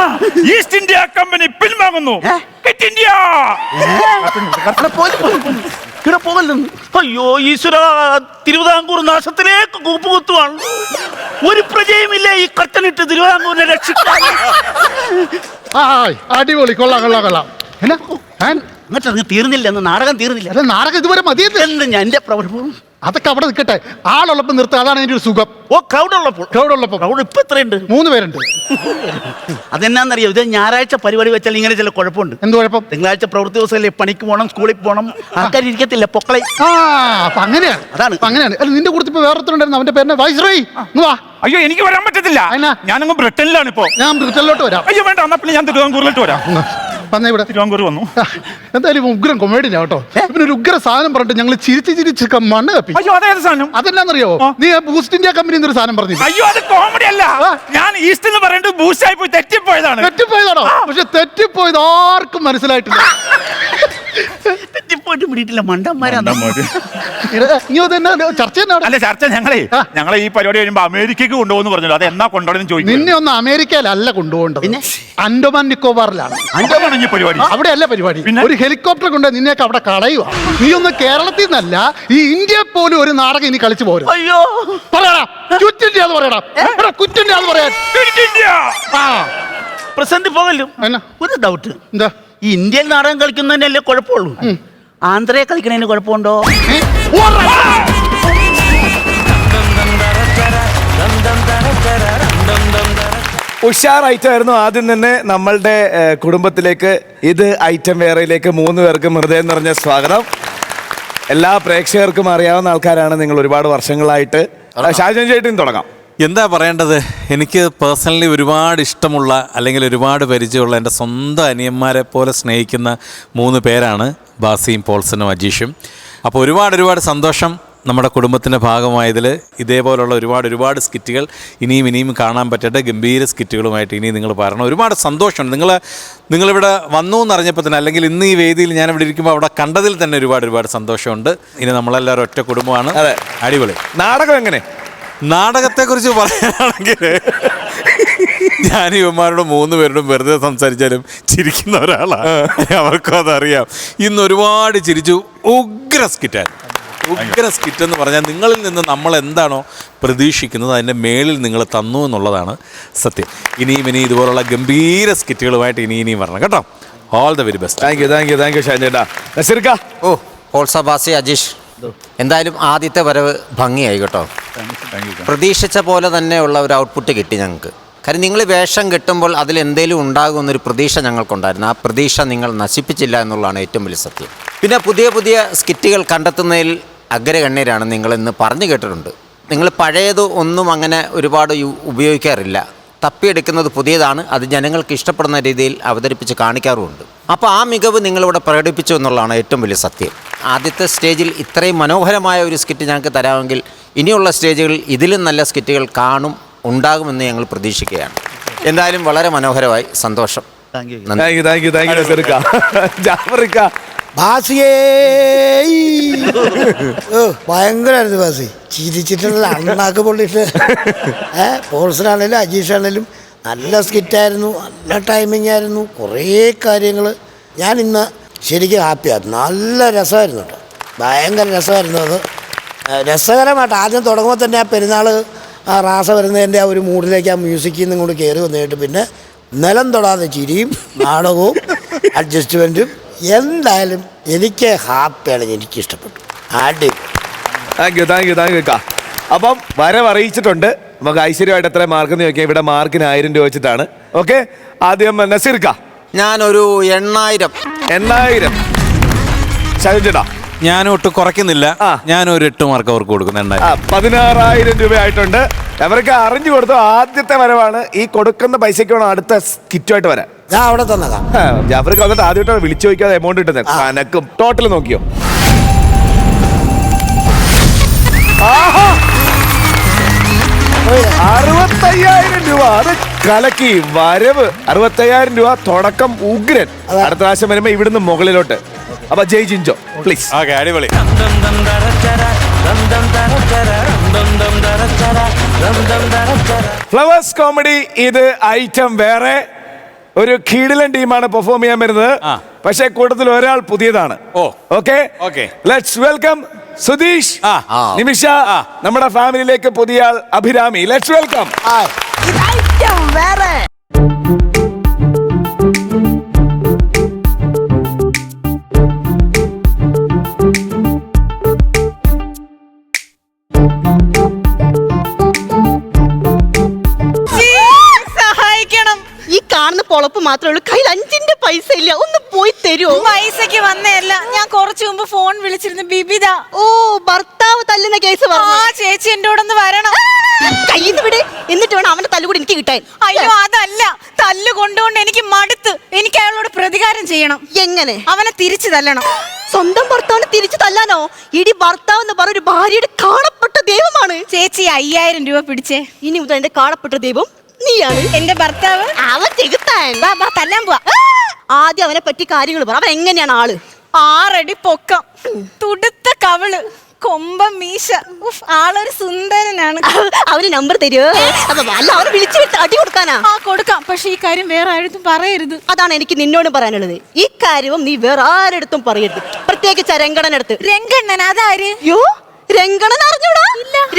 ഈസ്റ്റ് ഇന്ത്യ കമ്പനി പിൻവാങ്ങുന്നു. Quit India. ഇവിടെ പോകല്ലെന്ന്. അയ്യോ ഈശ്വര, തിരുവിതാംകൂർ നാശത്തിലേക്ക് കൂപ്പുകുത്തുവാണ്. ഒരു പ്രജയുമില്ല ഈ കട്ടനിട്ട് തിരുവിതാംകൂറിനെ രക്ഷിക്കാൻ. അടിപൊളി, കൊള്ളാം കൊള്ളാം കൊള്ളാം. എന്നാ അങ്ങോട്ട് തീർന്നില്ല, എന്ന് നാടകം തീർന്നില്ല. അല്ല, നാടകം ഇതുവരെ മതിയത്. എന്ത് ഞാൻ എന്റെ പ്രവർത്തനം അതൊക്കെ അവിടെ നിൽക്കട്ടെ, ആളുള്ളപ്പോൾ നിർത്തുക, അതാണ് അതിന്റെ ഒരു സുഖം. ഓ, ക്രൗഡ് ഉള്ളപ്പോൾ. ക്രൗഡ് ഇപ്പൊ എത്രയുണ്ട്? 3 പേരുണ്ട്. അതെന്നാന്നറിയോ, ഇത് ഞായറാഴ്ച പരിപാടി വെച്ചാൽ ഇങ്ങനെ ചില കുഴപ്പമുണ്ട്. എന്ത് കുഴപ്പം? തിങ്കളാഴ്ച പ്രവൃത്തി ദിവസമല്ലേ, പണിക്ക് പോകണം, സ്കൂളിൽ പോകണം, ആൾക്കാർ ഇരിക്കത്തില്ല, പൊക്കളെ. ആ, അപ്പൊ അങ്ങനെയാണ്. അതാണ്. അങ്ങനെയാണ്. അല്ല, നിന്റെ കൂടെ ഇപ്പൊ വേറൊരുത്തരുണ്ടായിരുന്നു, അവന്റെ പേര് വൈസ്രോയി. വാ. അയ്യോ, എനിക്ക് വരാൻ പറ്റത്തില്ല. ഞാനങ്ങ് ബ്രിട്ടനിലാണ് ഇപ്പോ. ഞാൻ ബ്രിട്ടനിലോട്ട് വരാം. അയ്യോ വേണ്ട, എന്നാ പിന്നെ ഞാൻ തിരുവിതാംകൂറിലോട്ട് വരാം. വന്നേ ഇവിടെ. തിരുവിതാംകൂർ വന്നു. എന്തായാലും ഉഗ്രം കൊമേഡിയാ കേട്ടോ. ഇവനൊരു ഉഗ്ര സാധനം പറഞ്ഞിട്ട് ഞങ്ങൾ ചിരിച്ച് മണ്ണ് കപ്പി. അയ്യോ, അതേത് സാധനം? അതെന്നാന്നറിയോ, നീ ബൂസ്റ്റ് ഇന്ത്യ കമ്പനി എന്നൊരു സാധനം പറഞ്ഞു. അയ്യോ, അത് കോമഡി അല്ല. ഞാൻ ഈസ്റ്റ് എന്ന് പറഞ്ഞിട്ട് ബൂസ്റ്റ് ആയി പോയി തെറ്റിപ്പോയതാണ്. തെറ്റിപ്പോയതാണോ? പക്ഷെ തെറ്റിപ്പോയത് ആർക്കും മനസ്സിലായിട്ടില്ല. തെറ്റിപ്പോയിട്ട് പിടിയിട്ടില്ല, മണ്ടന്മാരാണ്. ചർച്ച തന്നെ. അല്ല, ചർച്ച ഞങ്ങളെ ഈ പരിപാടി കഴിയുമ്പോ അമേരിക്കക്ക് കൊണ്ടുപോകുന്നു പറഞ്ഞല്ലോ. അത് എന്നാ കൊണ്ടുപോകുന്നു ചോദിക്കും. നിന്നെ ഒന്ന് അമേരിക്കയിലല്ല കൊണ്ടുപോകേണ്ടത്, പിന്നെ അൻഡമാൻ നിക്കോബാറിലാണ്. അഞ്ചാണ് ഈ പരിപാടി. അവിടെയല്ല പരിപാടി. ഒരു ഹെലികോപ്റ്റർ കൊണ്ട് നിന്നെയൊക്കെ അവിടെ കളയുക. നീ ഒന്ന് കേരളത്തിൽ നിന്നല്ല, ഈ ഇന്ത്യ പോലും ഒരു നാടകം ഇനി കളിച്ചു പോരും. അയ്യോ, പറയടാ, ക്വിറ്റ് ഇന്ത്യ എന്ന് പറയടാ. ക്വിറ്റ് ഇന്ത്യ എന്ന് പറയാൻ. പ്രസന്റ് പോകല്ലോ. ഒരു ഡൗട്ട്, എന്താ? ഈ ഇന്ത്യയിൽ നാടകം കളിക്കുന്നതിനല്ലേ കുഴപ്പമുള്ളൂ, ആന്ധ്രയെ കളിക്കുന്നതിന് കുഴപ്പമുണ്ടോ? ഉഷാർ ഐറ്റം ആയിരുന്നു. ആദ്യം തന്നെ നമ്മളുടെ കുടുംബത്തിലേക്ക് ഇത് ഐറ്റം വേറെയിലേക്ക് 3 പേർക്കും ഹൃദയം നിറഞ്ഞ സ്വാഗതം. എല്ലാ പ്രേക്ഷകർക്കും അറിയാവുന്ന ആൾക്കാരാണ് നിങ്ങൾ, ഒരുപാട് വർഷങ്ങളായിട്ട്. ഷാജൻ ചേട്ടൻ തുടങ്ങാം. എന്താ പറയേണ്ടത്, എനിക്ക് പേഴ്സണലി ഒരുപാട് ഇഷ്ടമുള്ള അല്ലെങ്കിൽ ഒരുപാട് പരിചയമുള്ള എൻ്റെ സ്വന്തം അനിയന്മാരെ പോലെ സ്നേഹിക്കുന്ന 3 പേരാണ് ബാസിയും പോൾസനും അജീഷും. അപ്പോൾ ഒരുപാട് സന്തോഷം നമ്മുടെ കുടുംബത്തിൻ്റെ ഭാഗമായതിൽ. ഇതേപോലുള്ള ഒരുപാട് സ്കിറ്റുകൾ ഇനിയും കാണാൻ പറ്റട്ടെ. ഗംഭീര സ്കിറ്റുകളുമായിട്ട് ഇനിയും നിങ്ങൾ പറയണം. ഒരുപാട് സന്തോഷമുണ്ട് നിങ്ങളിവിടെ വന്നു എന്നറിഞ്ഞപ്പോൾ തന്നെ, അല്ലെങ്കിൽ ഇന്ന് ഈ വേദിയിൽ ഞാനിവിടെ ഇരിക്കുമ്പോൾ അവിടെ കണ്ടതിൽ തന്നെ ഒരുപാട് സന്തോഷമുണ്ട്. ഇനി നമ്മളെല്ലാവരും ഒറ്റ കുടുംബമാണ്. അതെ, അടിപൊളി. നാടകം എങ്ങനെ? നാടകത്തെക്കുറിച്ച് പറയാനാണെങ്കിൽ ഞാൻ ഇവന്മാരുടെ 3 പേരോടും വെറുതെ സംസാരിച്ചാലും ചിരിക്കുന്ന ഒരാളാണ്. അവർക്കും അതറിയാം. ഇന്ന് ഒരുപാട് ചിരിച്ചു. ഉഗ്ര സ്കിറ്റ് എന്ന് പറഞ്ഞാൽ നിങ്ങളിൽ നിന്ന് നമ്മൾ എന്താണോ പ്രതീക്ഷിക്കുന്നത് അതിൻ്റെ മേളിൽ നിങ്ങൾ തന്നു എന്നുള്ളതാണ് സത്യം. ഇനിയും ഇതുപോലുള്ള ഗംഭീര സ്കിറ്റുകളുമായിട്ട് ഇനിയും വരണം കേട്ടോ. All the very best. Thank you Shajan ചേട്ടാ. നസീർക്ക. ഓ, പോൾസ, ബാസി, അജീഷ്, എന്തായാലും ആദ്യത്തെ വരവ് ഭംഗിയായി കേട്ടോ. പ്രതീക്ഷിച്ച പോലെ തന്നെയുള്ള ഒരു ഔട്ട്പുട്ട് കിട്ടി ഞങ്ങൾക്ക്. കാര്യം നിങ്ങൾ വേഷം കെട്ടുമ്പോൾ അതിലെന്തേലും ഉണ്ടാകുമെന്നൊരു പ്രതീക്ഷ ഞങ്ങൾക്കുണ്ടായിരുന്നു. ആ പ്രതീക്ഷ നിങ്ങൾ നശിപ്പിച്ചില്ല എന്നുള്ളതാണ് ഏറ്റവും വലിയ സത്യം. പിന്നെ പുതിയ സ്കിറ്റുകൾ കണ്ടെത്തുന്നതിൽ അഗ്രഗണ്യരാണ് നിങ്ങളെന്ന് പറഞ്ഞു കേട്ടിട്ടുണ്ട്. നിങ്ങൾ പഴയത് ഒന്നും അങ്ങനെ ഒരുപാട് ഉപയോഗിക്കാറില്ല. തപ്പിയെടുക്കുന്നത് പുതിയതാണ്. അത് ജനങ്ങൾക്ക് ഇഷ്ടപ്പെടുന്ന രീതിയിൽ അവതരിപ്പിച്ച് കാണിക്കാറുമുണ്ട്. അപ്പോൾ ആ മികവ് നിങ്ങളിവിടെ പ്രകടിപ്പിച്ചു എന്നുള്ളതാണ് ഏറ്റവും വലിയ സത്യം. ആദ്യത്തെ സ്റ്റേജിൽ ഇത്രയും മനോഹരമായ ഒരു സ്കിറ്റ് ഞങ്ങൾക്ക് തരാമെങ്കിൽ ഇനിയുള്ള സ്റ്റേജുകളിൽ ഇതിലും നല്ല സ്കിറ്റുകൾ ഉണ്ടാകുമെന്ന് ഞങ്ങൾ പ്രതീക്ഷിക്കുകയാണ്. എന്തായാലും വളരെ മനോഹരമായി. സന്തോഷം. Thank you നസീർക്ക. ജാഫറിക്ക. ബാസിയേ, ഭയങ്കരമായിരുന്നു ബാസി. ചിരിച്ചിട്ടുള്ള അണ്ണാക്ക് പൊള്ളിട്ട്. പോൾസനാണേലും അജീഷാണേലും നല്ല സ്കിറ്റായിരുന്നു, നല്ല ടൈമിംഗ് ആയിരുന്നു, കുറേ കാര്യങ്ങൾ. ഞാൻ ഇന്ന് ശരിക്കും ഹാപ്പിയായിരുന്നു. നല്ല രസമായിരുന്നു കേട്ടോ, ഭയങ്കര രസമായിരുന്നു. അത് രസകരമായിട്ട് ആദ്യം തുടങ്ങുമ്പോൾ തന്നെ ആ പെരുന്നാൾ റാസ വരുന്നതിൻ്റെ ആ ഒരു മൂഡിലേക്ക് ആ മ്യൂസിക്കിൽ നിന്നും കൊണ്ട് കയറി വന്നിട്ട് പിന്നെ നിലം തൊടാതെ ചിരിയും നാടകവും അഡ്ജസ്റ്റ്മെൻറ്റും. എന്തായാലും എനിക്ക് ഹാപ്പിയാണ്, എനിക്ക് ഇഷ്ടപ്പെട്ടു. താങ്ക് യു കാ. അപ്പം വരവറിയിച്ചിട്ടുണ്ട്. നമുക്ക് ഐശ്വര്യമായിട്ട് എത്ര മാർക്ക് നോക്കിയാൽ ഇവിടെ മാർക്കിന് 1000 രൂപ വെച്ചിട്ടാണ്. ഓക്കെ, ആദ്യം നസീർക്ക. ഞാനൊരു 8000. ഷാജൻ ചേട്ടാ. ഞാനും ഒട്ടും കുറയ്ക്കുന്നില്ല. ഞാനൊരു 8 മാർക്ക് അവർക്ക് കൊടുക്കുന്നു. 16000 രൂപയായിട്ടുണ്ട്. അവർക്ക് അറിഞ്ഞു കൊടുത്തു. ആദ്യത്തെ വരവാണ്. ഈ കൊടുക്കുന്ന പൈസയ്ക്ക് വേണം അടുത്ത സ്കിറ്റുമായിട്ട് വരാൻ. ഞാൻ അവിടെ തന്നേക്കാം. ജാഫർക്ക് വന്നിട്ട് ആദ്യമായിട്ട് വിളിച്ചു ചോദിക്കാതെ എമൗണ്ട് കിട്ടുന്നത്. കനക്കും. ടോട്ടൽ നോക്കിയോ? 65,000 രൂപ. അത് കലക്കി വരവ്. 65,000 രൂപ തുടക്കം ഉഗ്രൻ. അടുത്ത പ്രാവശ്യം വരുമ്പോ ഇവിടുന്ന് മുകളിലോട്ട്. അപ്പൊ ജയ് ജിൻജോ പ്ലീസ്. ഓക്കെ, അടിപൊളി. ഫ്ലവേഴ്സ് കോമഡി ഇത് ഐറ്റം വേറെ ഒരു കീടിലൻ ടീമാണ് പെർഫോം ചെയ്യാൻ വരുന്നത്. പക്ഷേ കൂട്ടത്തിൽ ഒരാൾ പുതിയതാണ്. ഓക്കെ, ലെറ്റ്സ് വെൽക്കം സുധീഷ്, നിമിഷ, നമ്മുടെ ഫാമിലിയിലേക്ക് പുതിയ ആൾ അഭിരാമി. Let's welcome. സഹായിക്കണം. ഈ കാണുന്ന പൊളപ്പ് മാത്രമേ ഉള്ളൂ, കയ്യിൽ 5 പൈസ ഇല്ല. ഒന്ന് പോയി തരുമോ? പൈസക്ക് വന്നതല്ല, ഞാൻ കുറച്ചു മുമ്പ് ഫോൺ വിളിച്ചിരുന്നു ബിബിത. ഓ, ഭർത്താവ് തല്ലുന്ന കേസ് പറഞ്ഞു. ആ ചേച്ചി എന്റെ കൂടെ ഒന്ന് വരണം. കയ്യിൽ വിട്, എന്നിട്ട് വേണം അവന്റെ തല്ലുകൂടി എനിക്ക് കിട്ടാൻ. അയ്യോ അതല്ല, തല്ല് കൊണ്ടുകൊണ്ട് എനിക്ക് മടുത്ത്. എനിക്ക് അയാളോട് പ്രതികാരം ചെയ്യണം. എങ്ങനെ? അവനെ തിരിച്ചു തല്ലണം. സ്വന്തം ഭർത്താവിനെ തിരിച്ചു തല്ലാനോ? ഇടി ഭർത്താവ് എന്ന് പറഞ്ഞ ഒരു ഭാര്യയുടെ കാണപ്പെട്ട ദൈവമാണ്. ചേച്ചി 5,000 രൂപ പിടിച്ചേ. ഇനി മുതൽ എന്റെ കാണപ്പെട്ട ദൈവം നീയാണ്. എന്റെ ഭർത്താവ് അവൻ ചെകുത്താൻ. തല്ലാൻ പോവാ. ആദ്യം അവനെ പറ്റി കാര്യങ്ങൾ പറ. അവൻ എങ്ങനെയാണ് ആള്? 6 അടി പൊക്കം, തുടുത്ത കവിള്, കൊമ്പം മീശ. ആളൊരു സുന്ദരനാണ്. അവന് നമ്പർ തരുമോ? അല്ല, അവനെ വിളിച്ചു വിട്ട് അടി കൊടുക്കാനാ? ആ കൊടുക്കാം, പക്ഷെ ഈ കാര്യം വേറെ ആരും പറയരുത്. അതാണ് എനിക്ക് നിന്നോടും പറയാനുള്ളത്. ഈ കാര്യവും നീ വേറെ ആരെടുത്തും പറയരുത്, പ്രത്യേകിച്ച് രംഗണനടുത്ത്. രംഗണ്ണൻ അതാര്? യോ, രംഗണൻ അറിഞ്ഞൂടാ?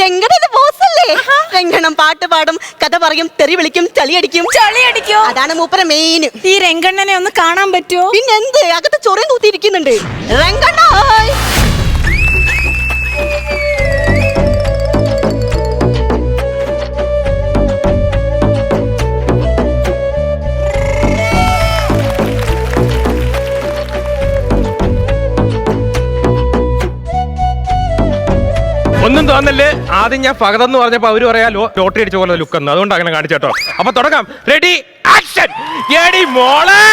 രംഗണന്റെ ബോസല്ലേ? രംഗണം പാട്ട് പാടും, കഥ പറയും, തെറി വിളിക്കും, ചളിയടിക്കും. ചളിയടിക്കോ? അതാണ് മൂപ്പര മെയിൻ. ഈ രംഗണ്ണനെ ഒന്ന് കാണാൻ പറ്റുമോ? പിന്നെന്ത്, അകത്ത് ചൊറിയും തൂത്തിരിക്കുന്നുണ്ട്. രംഗണ്ണ ഒന്നും തോന്നല്ലേ, ആദ്യം ഞാൻ ഫഹദെന്ന് പറഞ്ഞപ്പോ അവര് പറയാ ലോട്ടറി അടിച്ച പോലെ ലുക്ക് എന്ന്, അതുകൊണ്ട് അങ്ങനെ കാണിച്ചേട്ടോ. അപ്പൊ തുടങ്ങാം. Ready action. ഏടി മോളെ,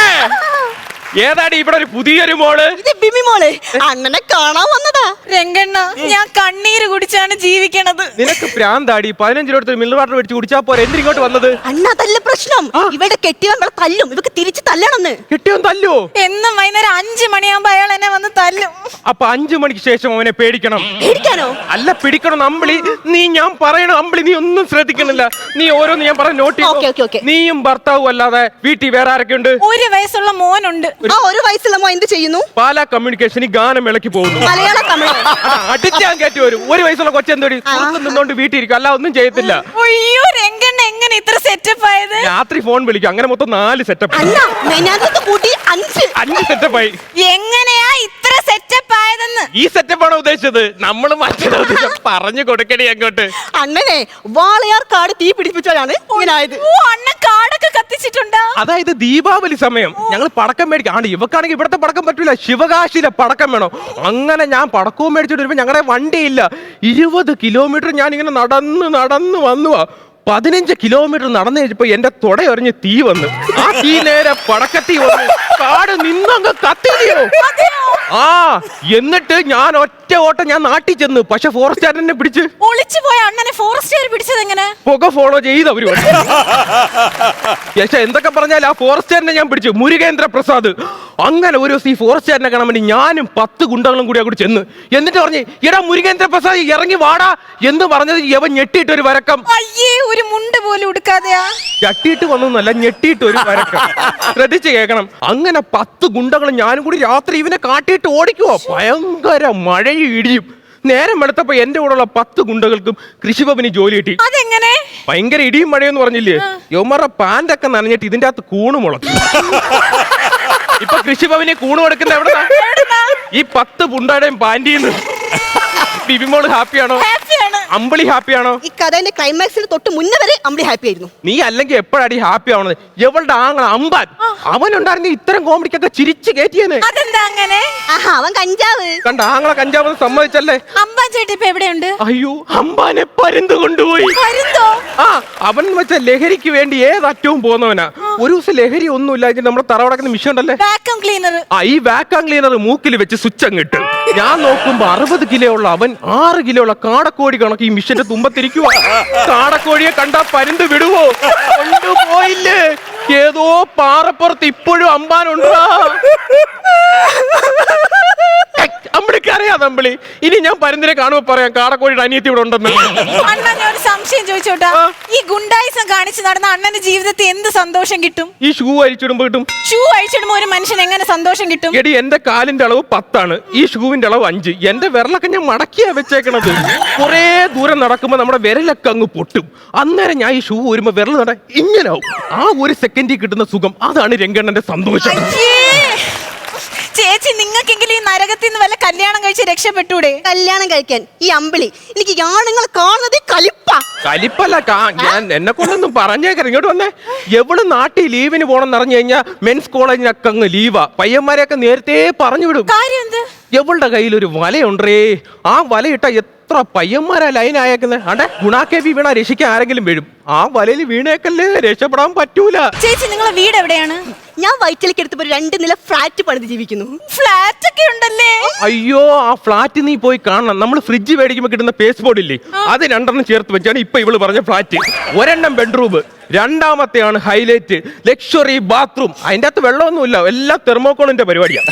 ഏതാടി ഇവിടെ ഒരു പുതിയൊരു മോള്? ഇത് ബിമി മോള്. അണ്ണനെ കാണാൻ വന്നതാ. രംഗണ്ണ, ഞാൻ കണ്ണീര് കുടിച്ചാണ് ജീവിക്കണത്. നിനക്ക് പ്രാന്താടി. 15 രൂപ മിനറൽ വാട്ടർ മേടിച്ച് കുടിച്ചാ പോരെ, എന്തിങ്ങോട്ട് വന്നത്? അണ്ണ അതല്ല പ്രശ്നം. ഇവിടെ കെട്ടിയവൻ ഇവിടെ തല്ലും, ഇവക്ക് തിരിച്ച് തല്ലണമെന്ന്. കെട്ടിയവൻ തല്ലോ? എന്നും വൈകുന്നേരം 5 മണിയാകുമ്പോ അയാൾ എന്നെ വന്ന് തല്ലും. അപ്പൊ 5 മണിക്ക് ശേഷം അവനെ പേടിക്കണം. പേടിക്കാനോ? അല്ല, പിടിക്കണം. അമ്പിളി, ഞാൻ പറയണം. അമ്പിളി, നീ ഒന്നും ശ്രദ്ധിക്കണില്ല. നീ ഓരോന്ന് ഞാൻ പറഞ്ഞ നോട്ട് ചെയ്തു. നീയും ഭർത്താവും അല്ലാതെ വീട്ടിൽ വേറെ ആരൊക്കെ ഉണ്ട്? 1 വയസ്സുള്ള മോനുണ്ട്. ആ 1 വയസ്സുള്ള മോൻ എന്ത് ചെയ്യുന്നു? പാലാ കമ്മ്യൂണിക്കേഷനിൽ ഗാനം ഇളക്കി പോകുന്നു. മലയാള തമിഴ് അടിച്ചാൻ കയറ്റി വരും. 1 വയസ്സുള്ള കൊച്ചെന്തോടി നിന്നോണ്ട് വീട്ടിൽ ഇരിക്കും, അല്ല ഒന്നും ചെയ്യത്തില്ല. അയ്യോ, രംഗണ്ണ എങ്ങനെ ഇത്ര സെറ്റപ്പ് ആയത്? രാത്രി ഫോൺ വിളിക്കും. അങ്ങനെ മൊത്തം 4 സെറ്റപ്പ്. കൂട്ടി 5 സെറ്റപ്പ് ആയി. എങ്ങനെയാ ഇത്ര സെറ്റപ്പ് ആയതെന്ന്? ഈ സെറ്റപ്പാണോ ഉദ്ദേശിച്ചത്? നമ്മള് മറ്റേ പറഞ്ഞു കൊടുക്കണേ അങ്ങോട്ട്. അണ്ണനെ വാളയാർ കാട് തീ പിടിപ്പിച്ചാലാണ് ഇങ്ങനായത്. അണ്ണൻ കാടൊക്കെ കത്തിച്ചിട്ടുണ്ടോ? അതായത് ദീപാവലി സമയം ഞങ്ങൾ പടക്കം മേടിക്കാം. ആണ് ഇവക്കാണെങ്കിൽ ഇവിടത്തെ പടക്കം പറ്റൂല, ശിവകാശിയിലെ പടക്കം വേണം. അങ്ങനെ ഞാൻ പടക്കവും മേടിച്ചിട്ട് വരുമ്പോ ഞങ്ങളുടെ വണ്ടിയില്ല. 20 കിലോമീറ്റർ ഞാൻ ഇങ്ങനെ നടന്ന് വന്നുവാ. 15 കിലോമീറ്റർ നടന്നു കഴിഞ്ഞപ്പോ എന്റെ തുടയൊറിഞ്ഞ് തീ വന്ന്. ആ തീ നേരെ പടക്കത്തി വന്ന് കാട് നിന്നങ്ങ് കത്തിയോ. ആ എന്നിട്ട് ഞാൻ ഒറ്റ ഓട്ടം ഞാൻ നാട്ടിൽ ചെന്ന്. പക്ഷെ ഫോറസ്റ്റുകാരനെ പിടിച്ച് ഒളിച്ചു പോയ അണ്ണനെ ഫോറസ്റ്റുകാർ പിടിച്ചത് എങ്ങനെ? പുക ഫോളോ ചെയ്തവര്. പക്ഷെ എന്തൊക്കെ പറഞ്ഞാൽ ആ ഫോറസ്റ്റുകാരനെ ഞാൻ പിടിച്ചു, മുരുകേന്ദ്ര പ്രസാദ്. അങ്ങനെ ഒരു ദിവസം ഈ ഫോറസ്റ്റുകാരനെ കാണാൻ വേണ്ടി ഞാനും 10 ഗുണ്ടകളും കൂടി അങ്ങോട്ട് ചെന്ന്. എന്നിട്ട് പറഞ്ഞു, എടാ മുരുകേന്ദ്ര പ്രസാദ് ഇറങ്ങി വാടാ എന്ന് പറഞ്ഞത് യവൻ ഞെട്ടിയിട്ട് ഒരു വരക്കം. അയ്യേ, ഒരു മുണ്ട് പോലും ഉടുക്കാതെയാ. ചട്ടിയിട്ട് വന്നൊന്നല്ല, ഞെട്ടിയിട്ട് ഒരു വരക്കം. ശ്രദ്ധിച്ച് കേൾക്കണം. അങ്ങനെ 10 ഗുണ്ടകളും ഞാനും കൂടി രാത്രി ഇവനെ കാട്ടിയിട്ട് ഓടിക്കുവോ. ഭയങ്കര മഴയും ഇടിയും. നേരം എടുത്തപ്പോ എന്റെ കൂടെയുള്ള 10 ഗുണ്ടകൾക്കും കൃഷിഭവന് ജോലി കിട്ടി. അതെങ്ങനെ? ഭയങ്കര ഇടിയും മഴയെന്ന് പറഞ്ഞില്ലേ, യവന്മാരുടെ പാൻറ്റൊക്കെ നനഞ്ഞിട്ട് ഇതിന്റെ അകത്ത് കൂണ് മുളച്ചു. ഇപ്പൊ കൃഷിഭവന് കൂണ് കൊടുക്കുന്ന എവിടെ? ഈ 10 പുണ്ടയുടെയും പാൻറ്റീന്ന്. ബിബിമോള് ഹാപ്പിയാണോ? അമ്പിളി ഹാപ്പിയാണോ? ഈ കഥന്റെ ക്ലൈമാക്സിന് തൊട്ട് മുന്നേ വരെ അമ്പിളി ഹാപ്പി ആയിരുന്നു. നീ അല്ലെങ്കിൽ എപ്പോഴാടി ഹാപ്പി ആവണത്? എവളുടെ ആങ്ങള അമ്പാൻ, അവനുണ്ടായിരുന്ന ഇത്തരം കോമഡിക്കൊക്കെ ചിരിച്ചു കയറ്റിയെന്ന്. അതെന്താ അങ്ങനെ? അവൻ കഞ്ചാവ് കണ്ട. ആങ്ങളെ കഞ്ചാവ് സമ്മതിച്ചല്ലേ? അമ്പാൻ ചേട്ടി ഇപ്പൊ എവിടെയുണ്ട്? അയ്യോ അമ്പാനെ പരുന്ത് കൊണ്ടുപോയി. പരുന്തോ? ആ അവൻ വെച്ച ലഹരിക്ക് വേണ്ടി ഏതറ്റവും പോകുന്നവനാ. ഒരു ദിവസം ലഹരി ഒന്നുമില്ല, നമ്മുടെ തറവടക്കുന്ന മിഷൻ ഉണ്ടല്ലേ, വാക്യൂം ക്ലീനർ. ആ ഈ വാക്യൂം ക്ലീനർ മൂക്കിൽ വെച്ച് സ്വിച്ച് അങ്ങിട്ട് ഞാൻ നോക്കുമ്പോ 60 കിലോ ഉള്ള അവൻ 6 കിലോ ഉള്ള കാടക്കോഴി കണക്ക് ഈ മിഷന്റെ തുമ്പത്തിരിക്കുക. കാടക്കോഴിയെ കണ്ടാ പരുന്ത് വിടുവോ? കൊണ്ടുപോയില്ലേ. ഏതോ പാറപ്പുറത്ത് ഇപ്പോഴും അമ്പാനുണ്ടാ. അമ്പിളിക്ക് അറിയാതെ അമ്പിളി. ഇനി ഞാൻ പരുന്തിനെ കാണുമ്പോ പറയാം കാടക്കോഴിയുടെ അനിയത്തി ഇവിടെ ഉണ്ടെന്ന്. അണ്ണ ഞാൻ ഒരു സംശയം ചോദിച്ചോട്ടാ, ഈ ഗുണ്ടായിസം കാണിച്ച് നടന്ന അണ്ണന്റെ ജീവിതത്തിൽ എന്ത് സന്തോഷം കിട്ടും? ഈ ഷൂ അഴിച്ചിടുമ്പോ കിട്ടും. ഷൂ അഴിച്ചിടുമ്പോ ഒരു മനുഷ്യൻ എങ്ങനെ സന്തോഷം കിട്ടും? എടി എന്റെ കാലിന്റെ അളവ് 10 ഈ ഷൂവിന്റെ അളവ് 5. എന്റെ വിരലൊക്കെ ഞാൻ മടക്കിയാ വെച്ചേക്കണത്. കുറെ ദൂരം നടക്കുമ്പോ നമ്മുടെ വിരലൊക്കെ അങ്ങ് പൊട്ടും. അന്നേരം ഞാൻ ഈ ഷൂ വരുമ്പോ വിരൽ നട ഇങ്ങനാവും. ആ ഒരു സെക്കൻഡിൽ കിട്ടുന്ന സുഖം, അതാണ് രംഗണ്ണന്റെ സന്തോഷം. ചേച്ചി നിങ്ങൾക്കെങ്കിലും ഈ നരകത്തിൽ നിന്ന് വല്ല കല്യാണം കഴിച്ച് രക്ഷപ്പെട്ടൂടെ? കല്യാണം കഴിക്കാൻ ഈ അമ്പിളി എനിക്ക് ആണുങ്ങൾ കാണുന്നത് കലിപ്പല്ല. ഞാൻ എന്നെ കൊണ്ടൊന്നും പറഞ്ഞേക്കര. ഇങ്ങോട്ട് വന്നേ. എവള് നാട്ടിൽ ലീവിന് പോണം എന്നറിഞ്ഞു കഴിഞ്ഞാ മെൻസ് കോളേജിനൊക്കെ അങ്ങ് ലീവാ. പയ്യന്മാരെയൊക്കെ നേരത്തെ പറഞ്ഞു വിടും. കാര്യം എന്ത്? എവളുടെ കയ്യിൽ ഒരു വലയുണ്ടേ. ആ വലയിട്ട എത്ര പയ്യന്മാരാ ലൈൻ ആയേക്കുന്നത്. അടെ ഗുണാക്കേവി വീണ രക്ഷിക്കാൻ ആരെങ്കിലും വീഴും. ആ വലയിൽ വീണേക്കല്ലേ രക്ഷപ്പെടാൻ പറ്റൂല. ചേച്ചി നിങ്ങളെ വീട് എവിടെയാണ്? ഞാൻ വൈറ്റിലേക്ക് എടുത്തപ്പോ 2 നില ഫ്ലാറ്റ് പണിത് ജീവിക്കുന്നു. ഫ്ലാറ്റ് ഒക്കെ ഉണ്ടല്ലേ? അയ്യോ ആ ഫ്ലാറ്റ് നീ പോയി കാണണം. നമ്മൾ ഫ്രിഡ്ജ് മേടിക്കുമ്പോ കിട്ടുന്ന പേസ്റ്റ് ബോർഡ് ഇല്ലേ, അത് 2 ചേർത്ത് വെച്ചാണ് ഇപ്പൊ ഇവള് പറഞ്ഞ ഫ്ലാറ്റ്. 1 ബെഡ്റൂം, 2ാമത്തെയാണ് ഹൈലൈറ്റ്, ലക്ഷറി ബാത്റൂം. അതിന്റെ അകത്ത് വെള്ളമൊന്നുമില്ല, എല്ലാം തെർമോക്കോളിന്റെ പരിപാടിയാണ്.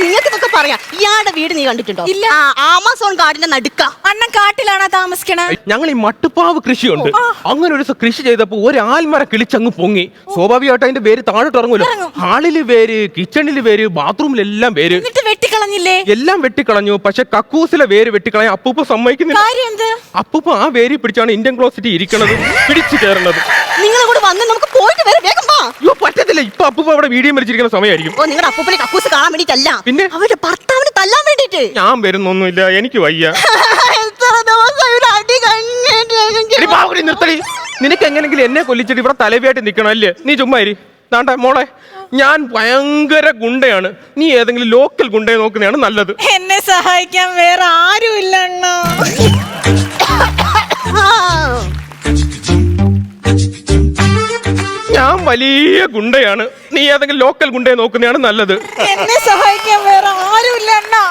നിങ്ങൾക്ക് ഇതൊക്കെ പറയാം. ഇയാളുടെ വീട് നീ കണ്ടിട്ടുണ്ടോ? ഇല്ല. ആമസോൺ കാടിന്റെ നടുക്ക. അണ്ണൻ കാട്ടിലാണോ താമസിക്കണേ? ഞങ്ങൾ ഈ മട്ടുപ്പാവ് കൃഷിയുണ്ട്. അങ്ങനെ ഒരു ദിവസം കൃഷി ചെയ്തപ്പോ ഒരു ആൽമര കിളിച്ചങ്ങ് പൊങ്ങി. സ്വാഭാവികമായിട്ട് അതിന്റെ പേര് താഴോട്ട് ഇറങ്ങൂലോ. ഹാളില് പേര്, കിച്ചണില് പേര്, ബാത്റൂമിലെല്ലാം പേര്. എന്നിട്ട് വെട്ടിക്കളഞ്ഞില്ലേ? എല്ലാം വെട്ടിക്കളഞ്ഞു. പക്ഷെ കക്കൂസിലെ വേര് വെട്ടിക്കളയാൻ അപ്പൂപ്പ സമ്മതിക്കുന്നില്ല. കാര്യം എന്ത്? അപ്പൂപ്പ ആ വേര് പിടിച്ചാണ് ഇന്ത്യൻ ക്ലോസിറ്റി ഇരിക്കണത്, പിടിച്ചു കയറുന്നത്. നിങ്ങൾ കൂടെ വന്ന് നമുക്ക് പോയിട്ട് വരാം. വേഗം വാ. അയ്യോ പറ്റത്തില്ല. ഇപ്പൊ അപ്പൂപ്പ അവിടെ വീഡിയോ മരിച്ചിരിക്കുന്ന സമയമായിരിക്കും. ഓ നിങ്ങളുടെ അപ്പൂപ്പനെ കക്കൂസ് കാണാൻ വേണ്ടിട്ടല്ല, പിന്നെ അവരുടെ ഭർത്താവിനെ തല്ലാൻ വേണ്ടിട്ട്. ഞാൻ വരുന്നൊന്നുമില്ല, എനിക്ക് വയ്യ. നിർത്തടി. നിനക്ക് എങ്ങനെങ്കിലും എന്നെ കൊല്ലിച്ചിട്ട് ഇവിടെ തലവിയായിട്ട് നിൽക്കണം അല്ലേ? നീ ചുമ്മാ ഇരി. താണ്ട മോളെ, ഞാൻ ഭയങ്കര ഗുണ്ടയാണ്. നീ ഏതെങ്കിലും ലോക്കൽ ഗുണ്ടയെ നോക്കുന്നതാണ് നല്ലത്. എന്നെ സഹായിക്കാൻ വേറെ ആരും ഇല്ല അണ്ണാ. ഞാൻ വലിയ ഗുണ്ടയാണ്. നീ ഏതെങ്കിലും ലോക്കൽ ഗുണ്ടയെ നോക്കുന്നതാണ് നല്ലത്. എന്നെ സഹായിക്കാൻ വേറെ ആരും ഇല്ല അണ്ണാ.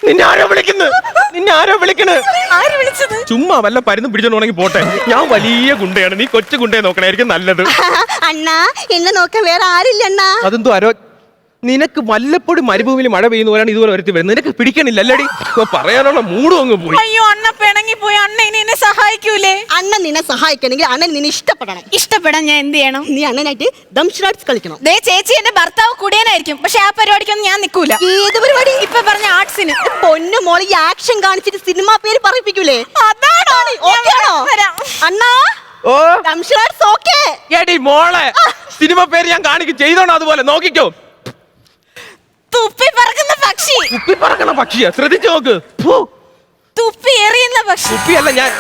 നിന്നെ ആരോ വിളിക്കുന്നു. ആര് വിളിച്ചത്? ചുമ്മാ വല്ല പരുന്ന് പിടിച്ചോണ്ടെങ്കിൽ പോട്ടെ. ഞാൻ വലിയ ഗുണ്ടയാണ്, നീ കൊച്ചു ഗുണ്ടയെ നോക്കണായിരിക്കും നല്ലത്. അണ്ണാ എന്നെ നോക്കാൻ വേറെ ആരില്ല അണ്ണാ. അതെന്തോ ആരോ. നിനക്ക് വല്ലപ്പോഴും മരുഭൂമിയിൽ മഴ പെയ്യുന്ന പോലെയാണ് ഇതുപോലെ വരുത്തി വരുന്നത്. നിനക്ക് പിടിക്കണില്ല അല്ലടി? പറയാനുള്ള മൂടും അങ്ങ് പോയി. അയ്യോ അണ്ണ പിണങ്ങി പോയി. അണ്ണ ഇനി എന്നെ സഹായിക്കൂലേ? അണ്ണൻ നിന്നെ സഹായിക്കണമെങ്കിൽ അണ്ണൻ നിന്നെ ഇഷ്ടപ്പെടണം. ഇഷ്ടപ്പെടാൻ ഞാൻ എന്ത് ചെയ്യണം? നീ അണ്ണനായിട്ട് ദംഷറാട്സ് കളിക്കണം. ദേ ചേച്ചി, എന്റെ ഭർത്താവ് കുടിയനായിരിക്കും, പക്ഷെ ആ പരിപാടിക്കൊന്നും ഞാൻ നിൽക്കൂല. ഏത് പരിപാടി? ഇപ്പൊ പറഞ്ഞ ആർട്സിന്. പൊന്നു മോളെ, ഈ ആക്ഷൻ കാണിച്ചിട്ട് സിനിമ പേര് പറയിപ്പിക്കൂലേ? അതാണോ? അണ്ണാ ഓ ദംഷറാട്സ് ഓക്കേ. എടി മോളെ, സിനിമ പേര് ഞാൻ കാണിക്കും, ചെയ്തോണോ അതുപോലെ നോക്കിക്കോ. തുപ്പി പറക്കുന്ന പക്ഷി. തുപ്പി പറക്കണ പക്ഷിയാ, ശ്രദ്ധിച്ചു നോക്ക്. തുപ്പി എറിയുന്ന പക്ഷി. തുപ്പിയല്ല ഞാൻ.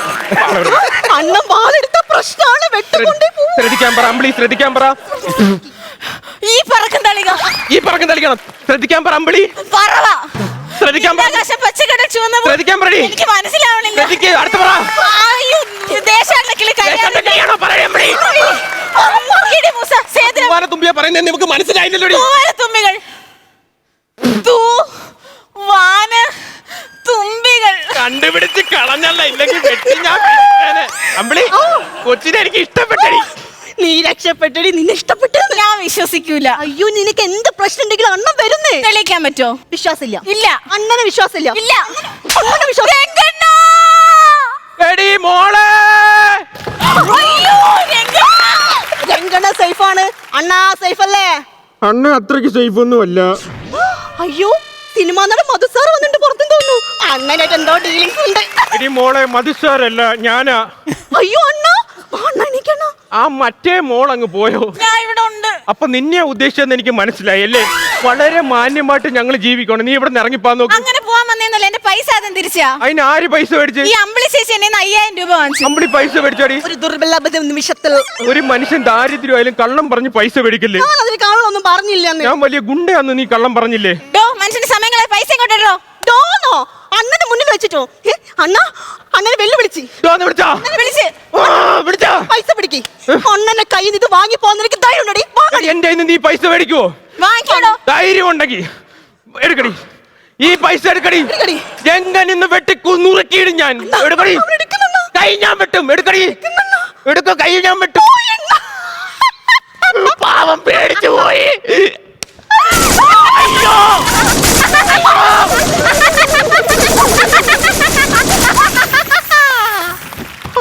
അണ്ണൻ വാളെടുത്ത പ്രശ്നമാണ്. വെട്ടുകൊണ്ടേ പോകും. ശ്രദ്ധിക്കാൻ പറ അമ്പിളി, ശ്രദ്ധിക്കാൻ പറ. ഈ പറക്കും തളിക. ഈ പറക്കം തളിക്കണം. ശ്രദ്ധിക്കാൻ പറ അമ്പിളി. പറവ. ശ്രദ്ധിക്കാൻ പറ. പച്ചക്കട ചുവന്ന. ശ്രദ്ധിക്കാൻ പറ. എനിക്ക് മനസ്സിലാവണില്ല. ശ്രദ്ധിക്ക്, അടുത്ത പറ. അയ്യോ ദേശാടന കിളി കല്യാണം. തുമ്പിയാ പറയുന്നത് നമുക്ക് മനസ്സിലായില്ലല്ലോ. തുമ്പികൾ. തുമ്പികൾ കണ്ടുപിടിച്ച് കളഞ്ഞല്ല, ഇല്ലെങ്കിൽ വെട്ടി ഞാൻ പിടിച്ചേനെ. അമ്പിളി, കൊച്ചിനെ എനിക്ക് ഇഷ്ടപ്പെട്ടടി. നീ രക്ഷപ്പെട്ടടി. നിന്നെ ഇഷ്ടപ്പെട്ടു. ഞാൻ വിശ്വസിക്കൂല. അയ്യോ നിനക്ക് എന്ത് പ്രശ്നം ഉണ്ടെങ്കിലും അണ്ണൻ വരുന്നേ. തെളിയിക്കാൻ പറ്റോ? വിശ്വാസമില്ല. ഇല്ല. അണ്ണനെ വിശ്വാസമില്ല. ഇല്ല. അണ്ണനെ വിശ്വാസം. എടി മോളെ. അയ്യോ രംഗണ്ണ സേഫാണ്. അണ്ണാ സേഫ് അല്ലേ? അണ്ണ അത്രയ്ക്ക് സേഫ് ഒന്നും അല്ല. അയ്യോ സിനിമ നടൻ മധുസാർ വന്നിട്ട് പുറത്തും തോന്നുന്നു. അണ്ണനായിട്ട് എന്തോ ഡീലിങ്സ് ഉണ്ട്. എടി മോളെ, മധുസാരല്ല ഞാനാ. അയ്യോ അണ്ണാ, അണ്ണ ആ മറ്റേ മോൾ അങ്ങ് പോയോ? ഞാൻ ഇവിടെ ഉണ്ട്. അപ്പൊ നിന്നെ ഉദ്ദേശിച്ചെന്ന് എനിക്ക് മനസ്സിലായി അല്ലേ? വളരെ മാന്യമായിട്ട് ഞങ്ങൾ ജീവിക്കണം. നീ ഇവിടെ നിന്ന് ഇറങ്ങിപ്പാ നോക്ക്. അങ്ങനെ പോവാൻ വന്നേന്നല്ല, എന്റെ പൈസ അതും തിരിച്ചാ? അതിന് ആര് പൈസ മേടിച്ച്? ഈ അമ്പിളി ചേച്ചി എന്നെ 5000 രൂപ വാങ്ങിച്ചു. അമ്പിളി പൈസ മേടിച്ചാടി? ഒരു ദുർബലബദ്ധ നിമിഷത്തിൽ ഒരു മനുഷ്യൻ ദാരിദ്ര്യമായാലും കള്ളം പറഞ്ഞ് പൈസ മേടിക്കില്ലേ? ഞാൻ അതിന് കള്ളൊന്നും പറഞ്ഞില്ല. ഞാൻ വലിയ ഗുണ്ടയാന്ന് നീ കള്ളം പറഞ്ഞില്ലേ? മനുഷ്യന്റെ സമയങ്ങളെ പൈസ ഇങ്ങോട്ടോ. ഡോന്നോ അണ്ണന്റെ മുന്നിൽ വെച്ചിട്ടോ? അണ്ണനെ വെല്ലുവിളിച്ച് പൈസ പിടിക്ക്. അണ്ണന്റെ കയ്യിൽ നിന്ന് ഇത് വാങ്ങി പോകുന്ന എനിക്ക് ധൈര്യം ഉണ്ടെടി. എന്റെ നീ പൈസ മേടിക്കുവോ? വാങ്ങിക്കോടോ. ധൈര്യം ഉണ്ടെങ്കിൽ എടുക്കടി, ഈ പൈസ എടുക്കടി. എങ്ങനെ വെട്ടി നുറുക്കിയിടും ഞാൻ. എടുക്കടി, കൈ ഞാൻ വെട്ടും. എടുക്കടി, എടുക്ക, കൈ ഞാൻ വെട്ടും. പാവം പേടിച്ചു പോയി. അയ്യോ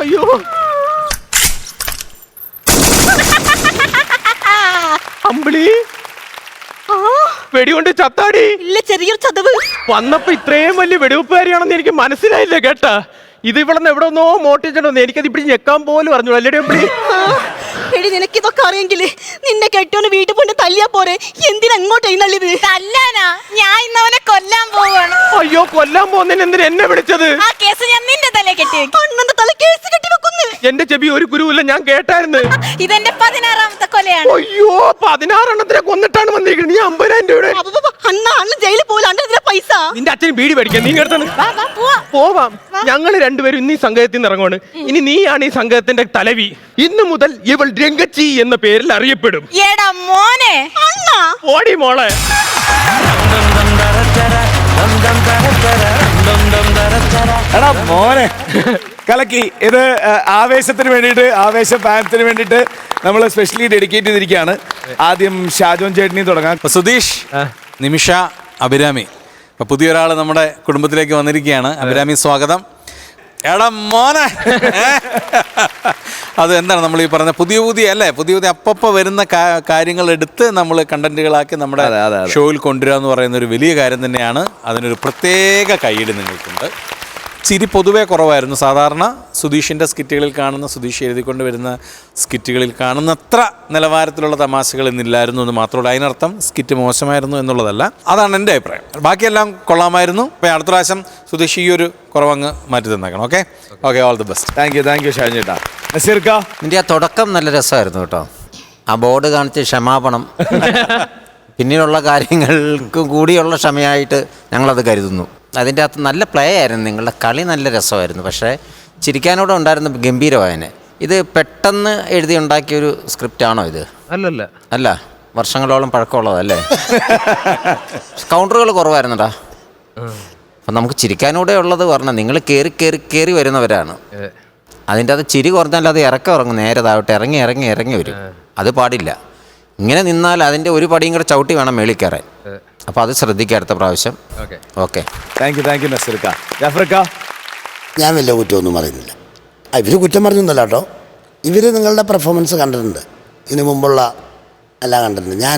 അയ്യോ അമ്പിളി വെടികൊണ്ട് ചത്താടി. ഇല്ല, ചെറിയൊരു ചതവ്. വന്നപ്പോ ഇത്രയും വലിയ വെടിവെപ്പുകാരിയാണെന്ന് എനിക്ക് മനസ്സിലായില്ല കേട്ടാ. ഇത് ഇവിടെ എവിടെ ഒന്നോ മോട്ടിച്ചിട്ടുണ്ടോ? എനിക്കത് ഇവിടെ ഞെക്കാൻ പോലും അറിഞ്ഞു. അല്ലേ അമ്പിളി? എടി, നിനക്കിതൊക്കെ അറിയെങ്കിലേ നിന്നെ കെട്ടിയോന്ന് വീട്ടിൽ പോയിട്ട് തല്ലിയാ പോരെ. എന്തിനാ ഇങ്ങോട്ട് എഴുന്നള്ളിയത്? തല്ലാനാ? ഞാൻ ഇന്നവനെ കൊല്ലാൻ പോവാണ്. അയ്യോ, കൊല്ലാൻ പോകുന്നതിന് എന്തിനാ എന്നെ വിളിച്ചത്? ആ കേസ് ഞാൻ നിന്റെ തലേ കെട്ടി വെക്കും. അണ്ണന്റെ തല കേസ് കെട്ടി വെക്കുന്നു. എന്റെ ചെവി ഒരു കുരുവില്ല, ഞാൻ കേട്ടായിരുന്നു. ഇതെന്റെ 16ാമത്തെ കൊലയാണ്. അയ്യോ, 16 എണ്ണത്തിനെ കൊന്നിട്ടാണ് വന്നിരിക്കുന്നത്. നീ 50,000 രൂപയുടെ അണ്ണ ജയിലിൽ പോകില്ല. അണ്ണ പൈസ നിന്റെ അച്ഛന് ബീഡി പഠിക്കാൻ നീ എടുത്താണ്. പോവാം. ഞങ്ങൾ രണ്ടുപേരും ഇന്ന് ഈ സംഘത്തിൽ നിന്ന് ഇറങ്ങുവാണ്. ഇനി നീയാണ് ഈ സംഘത്തിന്റെ തലവി. ഇന്ന് മുതൽ ഇവൾ രംഗച്ചി എന്ന പേരിൽ അറിയപ്പെടും. എടാ മോനെ, അണ്ണ ഓടി മോളെ. എടാ മോനെ, കലക്കി. ഇത് ആവേശത്തിന് വേണ്ടിയിട്ട്, ആവേശ ഫാനത്തിന് വേണ്ടിയിട്ട് നമ്മൾ സ്പെഷ്യലി ഡെഡിക്കേറ്റ് ചെയ്തിരിക്കുകയാണ്. ആദ്യം ഷാജോൻ ചേട്ടനി തുടങ്ങാം. അപ്പൊ സുധീഷ്, നിമിഷ, അഭിരാമി, അപ്പൊ പുതിയൊരാൾ നമ്മുടെ കുടുംബത്തിലേക്ക് വന്നിരിക്കുകയാണ്. അഭിരാമി, സ്വാഗതം. എടാ മോനെ, അത് എന്താണ് നമ്മൾ ഈ പറഞ്ഞ പുതിയ അല്ലേ, പുതിയ അപ്പപ്പോ വരുന്ന കാര്യങ്ങൾ എടുത്ത് നമ്മൾ കണ്ടന്റുകളാക്കി നമ്മുടെ ഷോയിൽ കൊണ്ടുവരിക എന്ന് പറയുന്ന ഒരു വലിയ കാര്യം തന്നെയാണ്. അതിനൊരു പ്രത്യേക കൈയ്യടി നിങ്ങൾക്കുണ്ട്. ചിരി പൊതുവേ കുറവായിരുന്നു. സാധാരണ സുധീഷിൻ്റെ സ്കിറ്റുകളിൽ കാണുന്ന, സുധീഷ് എഴുതിക്കൊണ്ട് വരുന്ന സ്കിറ്റുകളിൽ കാണുന്നത്ര നിലവാരത്തിലുള്ള തമാശകൾ ഇന്നില്ലായിരുന്നു എന്ന് മാത്രമല്ല. അതിനർത്ഥം സ്കിറ്റ് മോശമായിരുന്നു എന്നുള്ളതല്ല. അതാണ് എൻ്റെ അഭിപ്രായം. ബാക്കിയെല്ലാം കൊള്ളാമായിരുന്നു. അപ്പോൾ അടുത്ത പ്രാവശ്യം സുധീഷ് ഈ ഒരു കുറവങ്ങ് മാറ്റി തന്നേക്കണം. Okay, all the best. Thank you Shajan ചേട്ടാ. നസീർക്ക, നിന്റെ ആ തുടക്കം നല്ല രസമായിരുന്നു കേട്ടോ. ആ ബോർഡ് കാണിച്ച് ക്ഷമാപണം, പിന്നീടുള്ള കാര്യങ്ങൾക്ക് കൂടിയുള്ള ക്ഷമയായിട്ട് ഞങ്ങളത് കരുതുന്നു. അതിൻ്റെ അകത്ത് നല്ല പ്ലേ ആയിരുന്നു. നിങ്ങളുടെ കളി നല്ല രസമായിരുന്നു. പക്ഷേ ചിരിക്കാനോടെ ഉണ്ടായിരുന്ന ഗംഭീരമായനെ. ഇത് പെട്ടെന്ന് എഴുതി ഉണ്ടാക്കിയൊരു സ്ക്രിപ്റ്റാണോ ഇത്? അല്ല, വർഷങ്ങളോളം പഴക്കമുള്ളതല്ലേ? കൗണ്ടറുകൾ കുറവായിരുന്നടാ. അപ്പം നമുക്ക് ചിരിക്കാനൂടെ ഉള്ളത് പറഞ്ഞാൽ നിങ്ങൾ കയറി വരുന്നവരാണ്. അതിൻ്റെ അത് ചിരി കുറഞ്ഞാൽ അത് ഇറങ്ങും. നേരെ താവട്ടെ ഇറങ്ങി വരും. അത് പാടില്ല. ഇങ്ങനെ നിന്നാൽ അതിൻ്റെ ഒരു പടിയും കൂടെ ചവിട്ടി വേണം മേളിൽ കയറാൻ. അപ്പോൾ അത് ശ്രദ്ധിക്കുക അടുത്ത പ്രാവശ്യം. ഓക്കെ, താങ്ക് യു നസീർക്ക. ജാഫർക്ക, ഞാൻ വലിയ കുറ്റമൊന്നും പറയുന്നില്ല. ഇവർ കുറ്റം പറഞ്ഞൊന്നുമല്ല കേട്ടോ. ഇവർ നിങ്ങളുടെ പെർഫോമൻസ് കണ്ടിട്ടുണ്ട്. ഇതിനു മുമ്പുള്ള എല്ലാം കണ്ടിട്ടുണ്ട്. ഞാൻ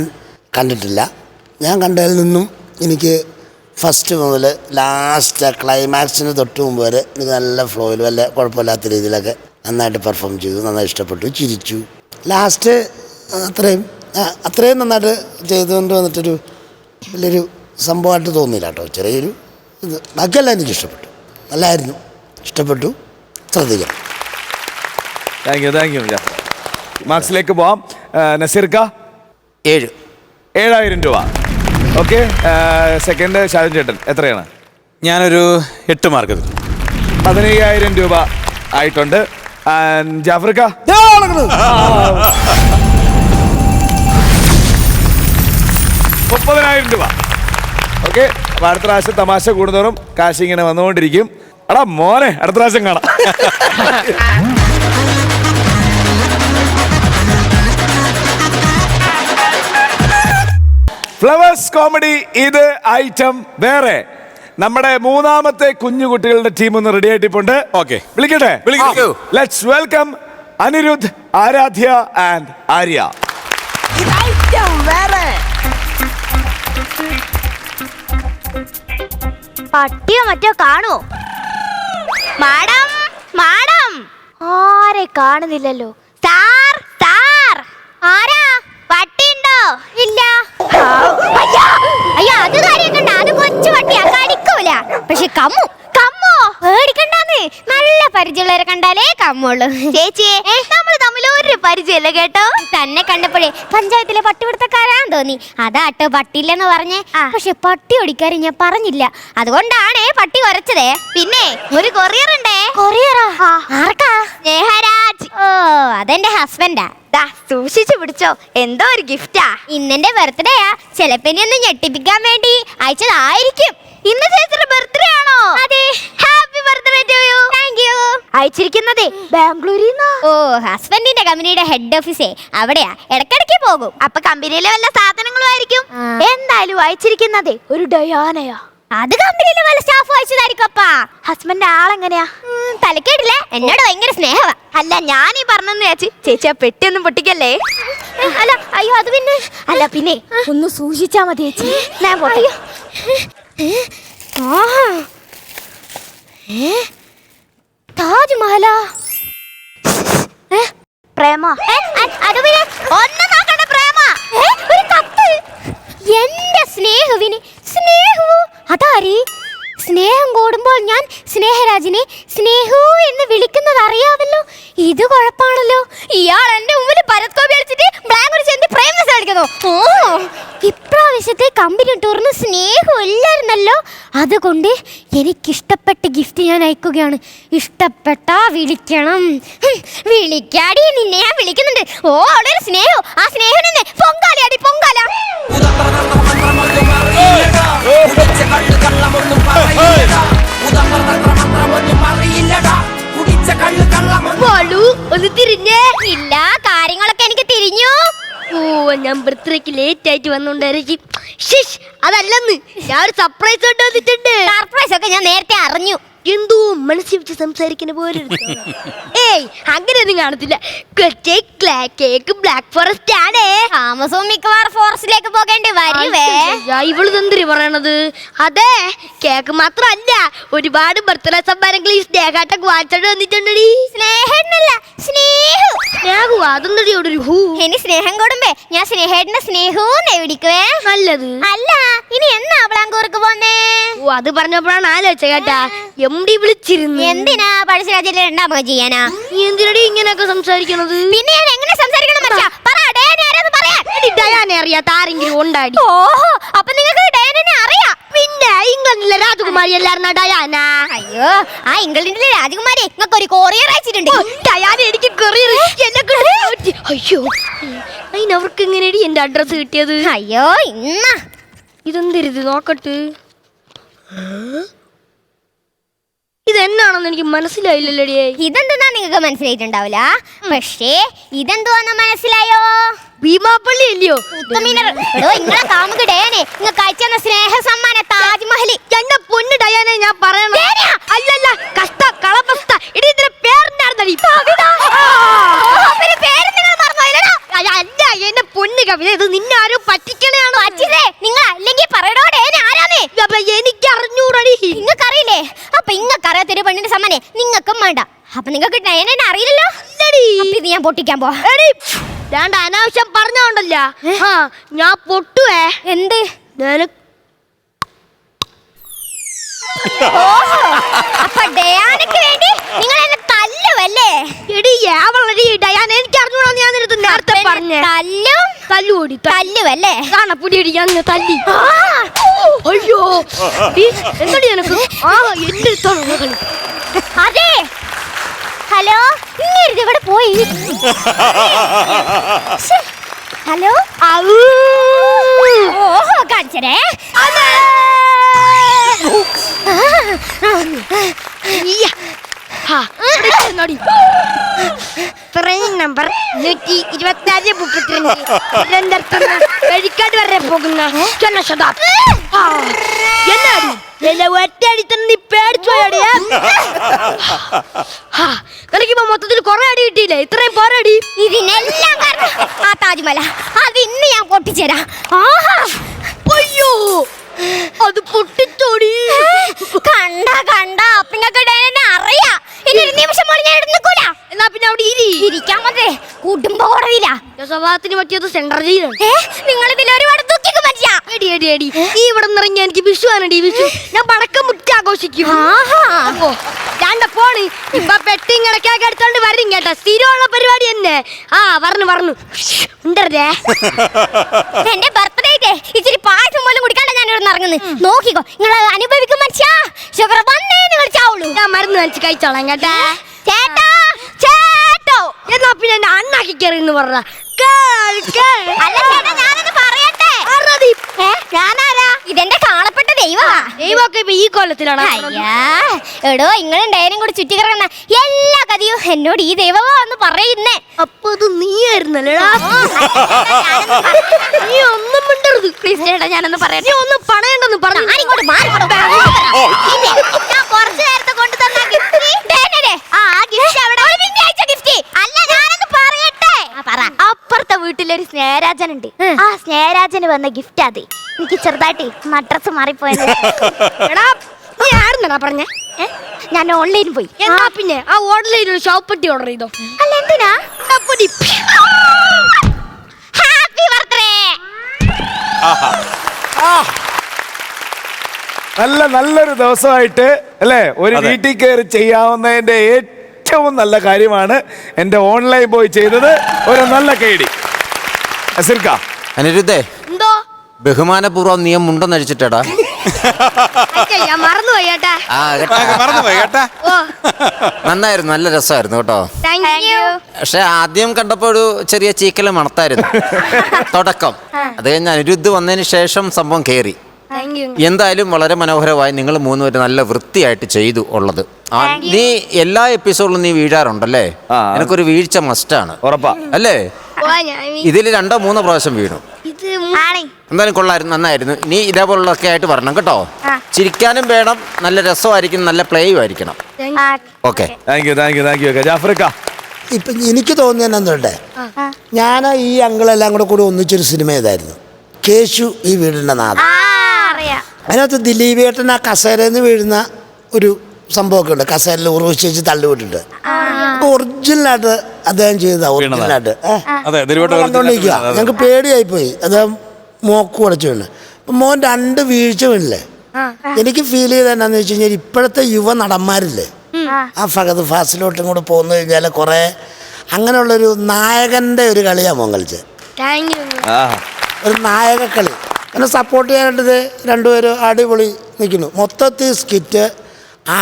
കണ്ടിട്ടില്ല. ഞാൻ കണ്ടതിൽ നിന്നും എനിക്ക് ഫസ്റ്റ് മുതൽ ലാസ്റ്റ് ക്ലൈമാക്സിന് തൊട്ട് മുമ്പ് വരെ എനിക്ക് നല്ല ഫ്ലോയിൽ വല്ല കുഴപ്പമില്ലാത്ത രീതിയിലൊക്കെ നന്നായിട്ട് പെർഫോം ചെയ്തു. നന്നായി ഇഷ്ടപ്പെട്ടു, ചിരിച്ചു. ലാസ്റ്റ് അത്രയും നന്നായിട്ട് ചെയ്തുകൊണ്ട് വന്നിട്ടൊരു വലിയൊരു സംഭവമായിട്ട് തോന്നിയില്ല കേട്ടോ. ചെറിയൊരു ഇത്. ബാക്കിയെല്ലാം എനിക്ക് ഇഷ്ടപ്പെട്ടു. നല്ലതായിരുന്നു, ഇഷ്ടപ്പെട്ടു. ശ്രദ്ധിക്കാം. Thank you Jafar. മാർക്സിലേക്ക് പോവാം. നസീർക്ക, 7,000 രൂപ. ഓക്കെ, സെക്കൻഡ് ഷാജൻ ചേട്ടൻ എത്രയാണ്? ഞാനൊരു 8 മാർക്ക്. 15,000 രൂപ ആയിട്ടുണ്ട്. ജാഫർക്ക, 30,000 രൂപ. ഓക്കെ, അപ്പോൾ അടുത്ത പ്രാവശ്യം തമാശ കൂടുന്നവരും കാശ് ഇങ്ങനെ വന്നുകൊണ്ടിരിക്കും. എടാ മോനെ, അടുത്ത പ്രാവശ്യം കാണാം. ഫ്ലവേഴ്സ് കോമഡി ഇത് ഐറ്റം വേറെ. നമ്മുടെ മൂന്നാമത്തെ കുഞ്ഞുകുട്ടികളുടെ ടീം ഒന്ന് റെഡി ആയിട്ടിപ്പുണ്ട്. ഓക്കെ, വിളിക്കട്ടെ? Let's welcome Anirudh, Aradhya and Arya. പട്ടിയോ മറ്റോ കാണുമോ? മാഡം, ആരെ കാണുന്നില്ലല്ലോ. ആരാ? പട്ടിയുണ്ടോ? ഇല്ല. അയ്യോ, അത് കാര്യം കണ്ട, അത് കൊച്ചു പട്ടിയാ, കടിക്കൂല. പക്ഷെ കമ്മു പേടിക്കണ്ടാന്ന്. നല്ല പരിചയമുള്ളവരെ കണ്ടാലേ കമ്മുള്ളൂ. ചേച്ചിയെ നമ്മൾ തമ്മിൽ ഒരു പരിചയമില്ല കേട്ടോ. തന്നെ കണ്ടപ്പോഴേ പഞ്ചായത്തിലെ പട്ടിപിടുത്തക്കാരാന്ന് തോന്നി. അതാട്ടോ പട്ടിയില്ലെന്ന് പറഞ്ഞേ. പക്ഷെ പട്ടി ഓടിക്കാരും ഞാൻ പറഞ്ഞില്ല. അതുകൊണ്ടാണ് പട്ടി കുറച്ചതേ. പിന്നെ ഒരു കൊറിയർ ഉണ്ടേ. കൊറിയറാ? ആർക്കാ? സ്നേഹരാജ്. ഓ, അതെന്റെ ഹസ്ബൻഡാ. സൂക്ഷിച്ചു പിടിച്ചോ, എന്തോ ഒരു ഗിഫ്റ്റാ. ഇന്നെന്റെ ബർത്ത്ഡേയാ. ചിലപ്പോ ഇനി ഒന്ന് ഞെട്ടിപ്പിക്കാൻ വേണ്ടി അയച്ചതായിരിക്കും. ഇന്ന് ചേച്ചിയുടെ ബർത്ത്ഡേ ആണോ? അതെ. Happy birthday to you. Thank you. അയച്ചിരിക്കുന്നതേ ബാംഗ്ലൂരിൽ നിന്നാ. ഓ, ഹസ്ബൻഡിന്റെ കമ്പനിയുടെ ഹെഡ് ഓഫീസേ അവിടെയാ. ഇടയ്ക്കിടയ്ക്ക് പോകും. അപ്പൊ കമ്പനിയിലെ വല്ല സാധനങ്ങളും ആയിരിക്കും. എന്തായാലും അയച്ചിരിക്കുന്നതേ ഒരു ഡയാനയാ. അത് കമ്പനിയിലെ വല്ല സ്റ്റാഫ് അയച്ചതായിരിക്കും. അപ്പാ ഹസ്ബൻഡ് ആളെങ്ങനെയാ? തലക്കേടില്ല, എന്നോട് ഭയങ്കര സ്നേഹമാ. അല്ല, ഞാനീ പറഞ്ഞെന്ന് ചേച്ചി. ചേച്ചി ആ പെട്ടിയൊന്നും പൊട്ടിക്കല്ലേ. അല്ല, അയ്യോ, അത് പിന്നെ അല്ല, പിന്നെ ഒന്ന് സൂക്ഷിച്ചാ മതി ചേച്ചി. ഞാൻ പോട്ടെ. താജ്മഹല പ്രേമ. അത് പിന്നെ ഒന്നും നോക്കണ്ട പ്രേമ. ഒരു കത്ത്. എന്റെ സ്നേഹുവിന് സ്നേഹവോ? അതാരി? സ്നേഹം കൂടുമ്പോൾ ഞാൻ സ്നേഹരാജിനെ സ്നേഹു എന്ന് വിളിക്കുന്നത് അറിയാമല്ലോ. ഇത് കുഴപ്പമാണല്ലോ. ഇയാൾ എന്റെ മുമ്പിൽ പരസ്കോപി കളിച്ചിട്ട് ബ്ലാങ്ക് ചെന്ന് പ്രേം കളിക്കുന്നു. ഓ, ഇപ്രാവശ്യത്തെ കമ്പനി ടൂറിന് സ്നേഹം ഇല്ലായിരുന്നല്ലോ. അതുകൊണ്ട് എനിക്കിഷ്ടപ്പെട്ട ഗിഫ്റ്റ് ഞാൻ അയക്കുകയാണ്. ഇഷ്ടപ്പെട്ടാ വിളിക്കണം. വിളിക്കാടി, നിന്നെ ഞാൻ വിളിക്കുന്നുണ്ട്. ഓ, അവിടെ ഒരു സ്നേഹം. ആ സ്നേഹം പൊങ്കാലയാടി, പൊങ്കാല. ഒന്ന് തിരിഞ്ഞേ. ഇല്ല, കാര്യങ്ങളൊക്കെ എനിക്ക് തിരിഞ്ഞു. ഓ, ഞാൻ ബർത്ത്ഡേക്ക് ലേറ്റ് ആയിട്ട് വന്നോണ്ടായിരിക്കും. അതല്ലെന്ന്, ഞാൻ ഒരു സർപ്രൈസ് കൊണ്ടുവന്നിട്ടുണ്ട്. സർപ്രൈസ് ഒക്കെ ഞാൻ നേരത്തെ അറിഞ്ഞു. എന്തോ മനസ്സിൽ വെച്ച് സംസാരിക്കുന്ന പോലെ. ഏയ്, അങ്ങനെയൊന്നും കാണത്തില്ല. കേക്ക് ബ്ലാക്ക് ഫോറസ്റ്റ് ആണ്. താമസവും മിക്കവാറും ഫോറസ്റ്റിലേക്ക് പോകേണ്ടി വരുവേ. ഇവള് എന്തിരി പറയണത്? അതെ, കേക്ക് മാത്രമല്ല, ഒരുപാട് ബർത്ത്ഡേ സമ്മാനങ്ങൾ ഈ സ്നേഹാട്ടം വാങ്ങിച്ചോണ്ട് വന്നിട്ടുണ്ടടി. സ്നേഹന്നല്ല, സ്നേഹു. അതൊന്നടി ഒരു ഹൂ. ഇനി സ്നേഹം കൂടുമ്പേ ഞാൻ സ്നേഹേട്ടന്റെ സ്നേഹവും വിളിക്കുവേ. നല്ലത്. അല്ല, ഇനി എന്നാ ബ്ലാങ്കൂർക്ക് പോന്നേ? ഓ, അത് പറഞ്ഞപ്പോഴാണ് ആലോചിച്ച കേട്ടാ. എംഡി വിളിച്ചിരുന്നു. എന്തിനാ? പഴശ്ശിരാജയിലെ രണ്ടാമത് ചെയ്യാനാ? നീ എന്തിനടി ഇങ്ങനെയൊക്കെ സംസാരിക്കണത്? പിന്നെ ഞാൻ എങ്ങനെ സംസാരിക്കണം? ഡയാനെ അറിയാത്ത ആരെങ്കിലും ഉണ്ടാടി? ഓഹോ, അപ്പൊ നിങ്ങൾക്ക് ഡയാനെ അറിയാം. പിന്നെ ഇംഗ്ലണ്ടിലെ രാജകുമാരി എല്ലാരും ഡയാന. അയ്യോ, ആ ഇംഗ്ലണ്ടിലെ രാജകുമാരി നിങ്ങൾക്ക് ഒരു കൊറിയർ അയച്ചിട്ടുണ്ട്. ഡയാന എനിക്ക് കൊറിയർ. അയ്യോ, അതിനവർക്ക് എങ്ങനെയടി എന്റെ അഡ്രസ് കിട്ടിയത്? അയ്യോ, ഇന്ന ഇതെന്തിരുത് നോക്കട്ടെ. ഇതെന്നാണെന്ന് എനിക്ക് മനസ്സിലായില്ലല്ലേ. ഇതെന്താ നിങ്ങൾക്ക് മനസ്സിലായിട്ടുണ്ടാവില്ല, പക്ഷേ ഇതെന്തുവാന്ന് മനസ്സിലായോ? ഭീമാപ്പള്ളി അല്ലയോ? നിങ്ങളെ കാമുക ഡയാനെ നിങ്ങൾക്ക് അയച്ചെന്ന സ്നേഹ സമ്മാന താജ്മഹൽ. എന്റെ പൊന്ന് ഡയാനെ, ഞാൻ പറയണ അല്ലല്ല, കഷ്ട കളപസ്ത. ഇടി, ഇതിന്റെ പേരെന്താണെന്നടി? അല്ല, എന്റെ പൊന്ന് കവിത, ഇത് നിന്നെ ആരോ പറ്റിക്കണയാണോ? നിങ്ങൾ അല്ലെങ്കിൽ പറയണോ ഡയാനെ ആരാന്നേ? എനിക്ക് അറിഞ്ഞൂറടി. നിങ്ങൾക്ക് അറിയില്ലേ? അപ്പൊ ഇങ്ങൾക്ക് അറിയാത്തൊരു പെണ്ണിന്റെ സമ്മാനെ നിങ്ങൾക്കും വേണ്ട. അപ്പൊ നിങ്ങൾക്ക് ഡയാനെ അറിയില്ലല്ലോ. ഇത് ഞാൻ പൊട്ടിക്കാൻ പോവാ. രണ്ട് അനാവശ്യം പറഞ്ഞോണ്ടല്ല, ഞാൻ പൊട്ടുവേ. എന്ത്? അപ്പൊ ഡയാനക്ക് വേണ്ടി നിങ്ങൾ എന്നെ തല്ലുവല്ലേ? എടി ഏവളടി ഡയാന, എനിക്ക് അറിഞ്ഞൂടാന്ന് ഞാൻ നിനക്ക് നേരത്തെ പറഞ്ഞേ. തല്ലുകൂടി തല്ലുവല്ലേ? കാണപ്പുടിയടി ഞാൻ തല്ലി. അയ്യോ, എന്തടി എനക്ക്? എന്റെ അടുത്താണ്. അതെ, ഹലോ, ഇങ്ങനെ ഇവിടെ പോയി. ഹലോ, ഓഹോ, കാണിച്ചേ. ട്രെയിൻ നമ്പർ 124 കഴിക്കാട് വരെ പോകുന്ന ജനശതാബ്ദി. ഒറ്റയടിത്തന്നെ പേടിച്ചോടിയാ. എനിക്കിപ്പോ മൊത്തത്തിൽ കൊറേ അടി കിട്ടിയില്ലേ? ഇത്രയും പോരടി. ഇതിനെല്ലാം കാരണം ആ താജ്മഹൽ. അത് ഇന്ന് ഞാൻ പൊട്ടിച്ചേരാ. അയ്യോ, അത് പൊട്ടിച്ചോടി. കണ്ട നിങ്ങൾക്ക് അറിയാം. ഇനി ഒരു നിമിഷം പോലും ഞാൻ എടുക്കൂല. എന്നാ പിന്നെ അവിടെ ഇരിക്കാൻ മതി. കുടുംബ കോടതിയില്ല. സ്വഭാവത്തിന് പറ്റിയത് സെൻട്രൽ ജയിലാണ്. നിങ്ങൾ ഇതിൽ ഒരുപാട് ദുഃഖിക്കും മനുഷ്യ. അടി അടി അടി ഈ ഇവിടെ നിറങ്ങി എനിക്ക് വിഷുവാനടി വിഷു ഞാൻ പടക്കം മുട്ടി ആഘോഷിക്കും പോണ് ഇപ്പൊ പെട്ടിങ്ങടക്കൊക്കെ എടുത്തോണ്ട് വരും കേട്ടോ സ്ഥിരമുള്ള പരിപാടി തന്നെ പറഞ്ഞു ഉണ്ടേ എന്റെ ബർത്ത്ഡേക്ക് ഇച്ചിരി പായസം പോലും കുടിക്കാണ്ട് ഞാൻ ഇവിടെ ഇറങ്ങുന്നു നോക്കിക്കോ നിങ്ങൾ അനുഭവിക്കും മനുഷ്യ ഷുഗർ വന്നേ നിങ്ങൾ ചാവുള്ളൂ ഞാൻ മരുന്ന് വലിച്ച് കഴിച്ചോളാം കേട്ടാ ചേട്ടാ ചേട്ടോ എന്നാ പിന്നെ എന്നെ അണ്ണാക്കി കയറി എന്ന് പറഞ്ഞ ഇതെന്റെ കാണപ്പെട്ട ദൈവമൊക്കെ ഇപ്പൊ ഈ കൊല്ലത്തിലാണ് എടോ ഇങ്ങളുണ്ടായാലും കൂടി ചുറ്റി കിടക്കുന്ന എല്ലാ കഥയും എന്നോട് ഈ ദൈവമോ എന്ന് പറയുന്നേ അപ്പൊ ഇത് നീയായിരുന്നല്ലേടാ നീ ഒന്നും മിണ്ടരുത് പ്ലീസ് ചേട്ടാ ഞാനൊന്ന് പറയാം നീ ഒന്നും പണയണ്ടെന്ന് പറഞ്ഞു ഞാൻ കുറച്ചു നേരത്തെ കൊണ്ടു തന്ന ഗിഫ്റ്റ് അല്ല ഞാനൊന്ന് പറയട്ടെ അപ്പുറത്തെ വീട്ടിലൊരു സ്നേഹരാജനുണ്ട് ആ സ്നേഹരാജന് വന്ന ഗിഫ്റ്റ് അത് എനിക്ക് ചെറുതായിട്ട് മദ്രസ് മാറിപ്പോയത് നീ ആയിരുന്നടാ പറഞ്ഞേ ഞാൻ ഓൺലൈനിൽ പോയി എന്നാ പിന്നെ ആ ഓൺലൈനിൽ ഒരു ഷോപ്പട്ടി ഓർഡർ ചെയ്തോ അല്ല എന്തിനാ ഹാപ്പി ബർത്ത്ഡേ നല്ലൊരു ദിവസമായിട്ട് അല്ലേ ഒരു വീട്ടിൽ കയറി ചെയ്യാവുന്നതിന്റെ ഏറ്റവും നല്ല കാര്യമാണ് എന്റെ ഓൺലൈൻ പോയി ചെയ്തത്. ഒരു നല്ല കൈഡി. അനിരുദ്ധേ, എന്തോ ബഹുമാനപൂർവ്വം നീ മുണ്ടെന്നഴിച്ചിട്ടടാ. ഞാൻ മറന്നുപോയി കേട്ടാ. നന്നായിരുന്നു, നല്ല രസമായിരുന്നു കേട്ടോ. പക്ഷെ ആദ്യം കണ്ടപ്പോ ഒരു ചെറിയ ചീക്കല് മണത്തായിരുന്നു തുടക്കം. അത് കഴിഞ്ഞ് അനിരുദ്ധ് വന്നതിന് ശേഷം സംഭവം കയറി. എന്തായാലും വളരെ മനോഹരമായി നിങ്ങൾ മൂന്നുപേരും നല്ല വൃത്തിയായിട്ട് ചെയ്തു ഉള്ളത്. നീ എല്ലാ എപ്പിസോഡിലും നീ വീഴാറുണ്ടല്ലേ? എനിക്കൊരു വീഴ്ച മസ്റ്റാണ് അല്ലേ? ഇതിൽ 2-3 പ്രാവശ്യം വീണു. എന്തായാലും കൊള്ളായിരുന്നു, നന്നായിരുന്നു. നീ ഇതേപോലുള്ളതൊക്കെ ആയിട്ട് വരണം കേട്ടോ. ചിരിക്കാനും വേണം, നല്ല രസമായിരിക്കണം, നല്ല പ്ലേയും ആയിരിക്കണം. ഓക്കെ, ഇപ്പൊ എനിക്ക് തോന്നിയെന്നുണ്ട്, ഞാൻ ഈ അങ്കിളെല്ലാം കൂടെ ഒന്നിച്ചൊരു സിനിമ ചെയ്തായിരുന്നു, കേശു ഈ വീടിന്റെ നാഥൻ. അതിനകത്ത് ദിലീപേട്ടൻ ആ കസേരയിൽ നിന്ന് വീഴുന്ന ഒരു സംഭവമൊക്കെ ഉണ്ട്. കസേരയിൽ ഉറവിച്ച് വെച്ച് തള്ളിവിട്ടിട്ട് ഒറിജിനലായിട്ട് അദ്ദേഹം ചെയ്തതാ. ഒറിജിനലായിട്ട് കണ്ടോണ്ടിരിക്കുക. ഞങ്ങൾക്ക് പേടിയായിപ്പോയി. അദ്ദേഹം മോക്ക് ഉടച്ചു വീണ്. അപ്പം മോൻ 2 വീഴ്ച വീണില്ലേ. എനിക്ക് ഫീൽ ചെയ്ത് എന്നാന്ന് വെച്ച് കഴിഞ്ഞാൽ ഇപ്പോഴത്തെ യുവ നടന്മാരില്ലേ, ആ ഫഹദ് ഫാസിലോട്ടും കൂടെ പോന്നു കഴിഞ്ഞാൽ കുറേ അങ്ങനെയുള്ളൊരു നായകൻ്റെ ഒരു കളിയാണ് മോൻ കളിച്ചത്. ഒരു നായകക്കളി. എന്നെ സപ്പോർട്ട് ചെയ്യാനായിട്ട് 2 പേരും അടിപൊളി നിൽക്കുന്നു. മൊത്തത്തിൽ സ്കിറ്റ്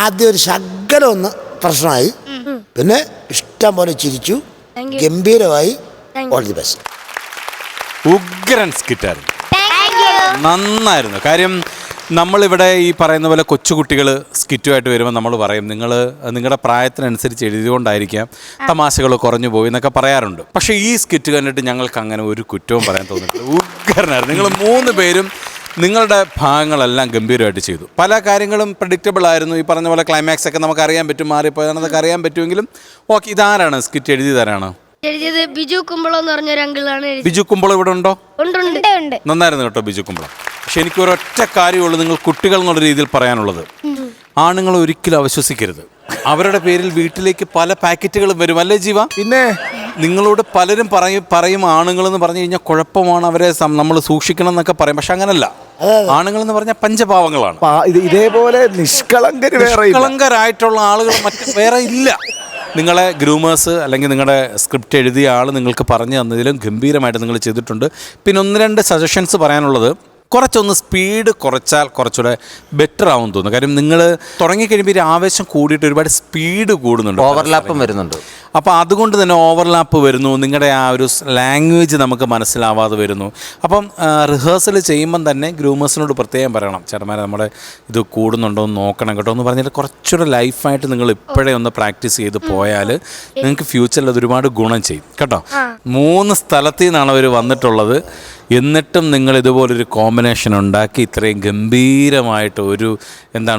ആദ്യം ഒരു ശകലം ഒന്ന് പ്രശ്നമായി, പിന്നെ ഇഷ്ടം പോലെ ചിരിച്ചു, ഗംഭീരമായി. All the best. ഉഗ്രൻ സ്കിറ്റായിരുന്നു, നന്നായിരുന്നു. കാര്യം നമ്മളിവിടെ ഈ പറയുന്ന പോലെ കൊച്ചുകുട്ടികൾ സ്കിറ്റുമായിട്ട് വരുമ്പോൾ നമ്മൾ പറയും നിങ്ങളുടെ പ്രായത്തിനനുസരിച്ച് എഴുതിയതുകൊണ്ടായിരിക്കാം തമാശകൾ കുറഞ്ഞു പോയി എന്നൊക്കെ പറയാറുണ്ട്. പക്ഷേ ഈ സ്കിറ്റ് കണ്ടിട്ട് ഞങ്ങൾക്ക് അങ്ങനെ ഒരു കുറ്റവും പറയാൻ തോന്നിയിട്ടില്ല. ഉഗ്രനായിരുന്നു. നിങ്ങൾ 3 പേരും നിങ്ങളുടെ ഭാഗങ്ങളെല്ലാം ഗംഭീരമായിട്ട് ചെയ്തു. പല കാര്യങ്ങളും പ്രഡിക്റ്റബിൾ ആയിരുന്നു. ഈ പറഞ്ഞ പോലെ ക്ലൈമാക്സ് ഒക്കെ നമുക്ക് അറിയാൻ പറ്റും, മാറിപ്പോയതാണെന്നൊക്കെ അറിയാൻ പറ്റുമെങ്കിലും ഓക്കെ. ഇതാരാണ് സ്കിറ്റ് എഴുതിയതാരാണ്? എഴുതിയത് ബിജു കുമ്പളം എന്ന് പറഞ്ഞ ഒരു അങ്കിളാണ്. ബിജു കുമ്പളം ഇവിടെ ഉണ്ടോ? ഉണ്ട്. നന്നായിരുന്നു കേട്ടോ ബിജു കുമ്പളം. പക്ഷെ എനിക്ക് ഒരൊറ്റ കാര്യമുള്ളൂ നിങ്ങൾ കുട്ടികൾ എന്നുള്ള രീതിയിൽ പറയാനുള്ളത്, ആണുങ്ങൾ ഒരിക്കലും അവിശ്വസിക്കരുത്. അവരുടെ പേരിൽ വീട്ടിലേക്ക് പല പാക്കറ്റുകളും വരും അല്ലേ ജീവ? പിന്നെ നിങ്ങളോട് പലരും പറയും ആണുങ്ങളെന്ന് പറഞ്ഞു കഴിഞ്ഞാൽ കുഴപ്പമാണ്, അവരെ നമ്മൾ സൂക്ഷിക്കണം എന്നൊക്കെ പറയും. പക്ഷെ അങ്ങനല്ല. ആണുങ്ങൾ എന്ന് പറഞ്ഞാൽ പഞ്ചപാവങ്ങളാണ്. ഇതേപോലെ നിഷ്കളങ്കരായിട്ടുള്ള ആളുകൾ മറ്റ് വേറെ ഇല്ല. നിങ്ങളെ ഗ്രൂമേഴ്സ് അല്ലെങ്കിൽ നിങ്ങളുടെ സ്ക്രിപ്റ്റ് എഴുതിയ ആൾ നിങ്ങൾക്ക് പറഞ്ഞു തന്നതിലും ഗംഭീരമായിട്ട് നിങ്ങൾ ചെയ്തിട്ടുണ്ട്. പിന്നെ 1-2 സജഷൻസ് പറയാനുള്ളത്, കുറച്ചൊന്ന് സ്പീഡ് കുറച്ചാൽ കുറച്ചുകൂടെ ബെറ്റർ ആവും തോന്നുന്നു. കാര്യം നിങ്ങൾ തുടങ്ങിക്കഴിയുമ്പോൾ ആവേശം കൂടിയിട്ട് ഒരുപാട് സ്പീഡ് കൂടുന്നുണ്ട്, ഓവർലാപ്പും വരുന്നുണ്ട്. അപ്പോൾ അതുകൊണ്ട് തന്നെ ഓവർലാപ്പ് വരുന്നു, നിങ്ങളുടെ ആ ഒരു ലാംഗ്വേജ് നമുക്ക് മനസ്സിലാവാതെ വരുന്നു. അപ്പം റിഹേഴ്സൽ ചെയ്യുമ്പം തന്നെ ഗ്രൂമേഴ്സിനോട് പ്രത്യേകം പറയണം, ചേട്ടന്മാരെ നമ്മുടെ ഇത് കൂടുന്നുണ്ടോ എന്ന് നോക്കണം കേട്ടോ എന്ന് പറഞ്ഞിട്ട് കുറച്ചുകൂടെ ലൈഫായിട്ട് നിങ്ങൾ ഇപ്പോഴേ ഒന്ന് പ്രാക്ടീസ് ചെയ്ത് പോയാൽ നിങ്ങൾക്ക് ഫ്യൂച്ചറിൽ അത് ഒരുപാട് ഗുണം ചെയ്യും കേട്ടോ. 3 സ്ഥലത്തു നിന്നാണ് അവർ വന്നിട്ടുള്ളത്. എന്നിട്ടും നിങ്ങൾ ഇതുപോലൊരു കോമ്പിനേഷൻ ഉണ്ടാക്കി ഇത്രയും ഗംഭീരമായിട്ട്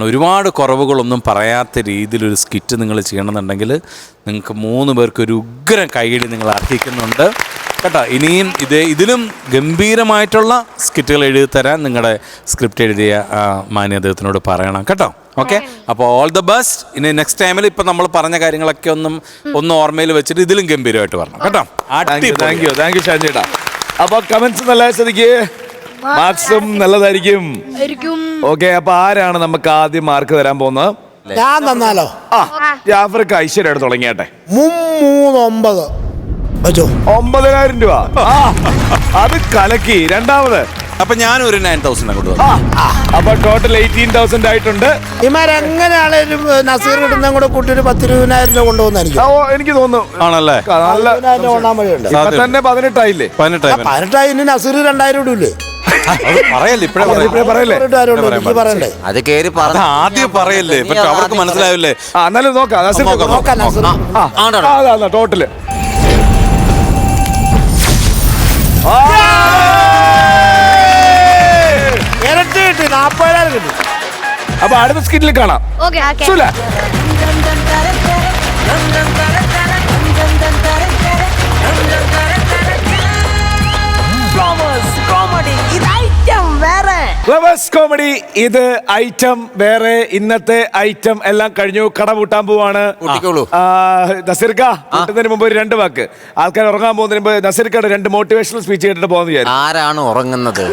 ഒരുപാട് കുറവുകളൊന്നും പറയാത്ത രീതിയിലൊരു സ്കിറ്റ് നിങ്ങൾ ചെയ്യണമെന്നുണ്ടെങ്കിൽ നിങ്ങൾക്ക് 3 പേർക്ക് ഒരു ഉഗ്രം കൈയടി നിങ്ങൾ അർഹിക്കുന്നുണ്ട് കേട്ടോ. ഇനിയും ഇതിലും ഗംഭീരമായിട്ടുള്ള സ്കിറ്റുകൾ എഴുതി തരാൻ നിങ്ങളുടെ സ്ക്രിപ്റ്റ് എഴുതിയ മാന്യദ്ദേഹത്തിനോട് പറയണം കേട്ടോ. ഓക്കെ, അപ്പോൾ ഓൾ ദ ബെസ്റ്റ്. ഇനി നെക്സ്റ്റ് ടൈമിൽ ഇപ്പം നമ്മൾ പറഞ്ഞ കാര്യങ്ങളൊക്കെ ഒന്ന് ഓർമ്മയിൽ വെച്ചിട്ട് ഇതിലും ഗംഭീരമായിട്ട് വരണം കേട്ടോ. താങ്ക് യു ഷാൻചേട്ടാ. അപ്പൊ കമന്റ്സ് നല്ല സ്ഥിതിക്ക് മാർക്സും നല്ലതായിരിക്കും. ഓക്കെ, അപ്പൊ ആരാണ് നമുക്ക് ആദ്യം മാർക്ക് തരാൻ പോകുന്നത്? ഞാൻ തന്നാലോ? ജാഫർക്ക് ഐശ്വര്യമായിട്ട് തുടങ്ങിയാട്ടെ. 339 വെച്ചോ. 9,000 രൂപ. അത് കലക്കി. രണ്ടാമത് അപ്പൊ ഞാൻ ഒരു 9,000 അങ്ങോട്ട് അപ്പൊ ടോട്ടൽ 18,000 ആയിട്ടുണ്ട്. ഇമാരെങ്ങനെയാണേലും നസീർ കിട്ടുന്ന കൂടെ കൂട്ടി ഒരു 10,000-20,000 രൂപ കൊണ്ടുപോകുന്നായിരിക്കും. എനിക്ക് തോന്നുന്നു ആണല്ലേ? നല്ല 10,000 കൊണ്ടാൻ വഴിയുണ്ട്. ഇപ്പൊ തന്നെ 18 ആയില്ലേ? 18 ഇനി നസീർ 2,000 ഇടൂല്ലേ? പറയല്ലേ ഇപ്പഴേ പറയല്ലേ? എനിക്ക് പറയണ്ടേ? അത് കേറി പറഞ്ഞു ആദ്യം പറയല്ലേ, പക്ഷെ അവർക്ക് മനസ്സിലാവില്ലേ? എന്നാലും നോക്കാം. നോക്കാം നസീർ. ടോട്ടല് ഇരട്ടി കിട്ടി, 40,000 കിട്ടി. അപ്പൊ അടുത്ത സ്കിറ്റിൽ കാണാം. സുല. ഫ്ലവേഴ്സ് കോമഡി ഇത് ഐറ്റം വേറെ. ഇന്നത്തെ ഐറ്റം എല്ലാം കഴിഞ്ഞു. കട പൂട്ടാൻ പോവാണ്. നസീർക്ക പൂട്ടുന്നതിന് മുമ്പ് ഒരു 2 വാക്ക്. ആൾക്കാർ ഉറങ്ങാൻ പോകുന്നതിന് മുമ്പ് നസീർക്കയുടെ 2 മോട്ടിവേഷണൽ സ്പീച്ച് കേട്ടിട്ട് പോകുന്ന വിചാരിച്ചു. ആരാണ് ഉറങ്ങുന്നത്?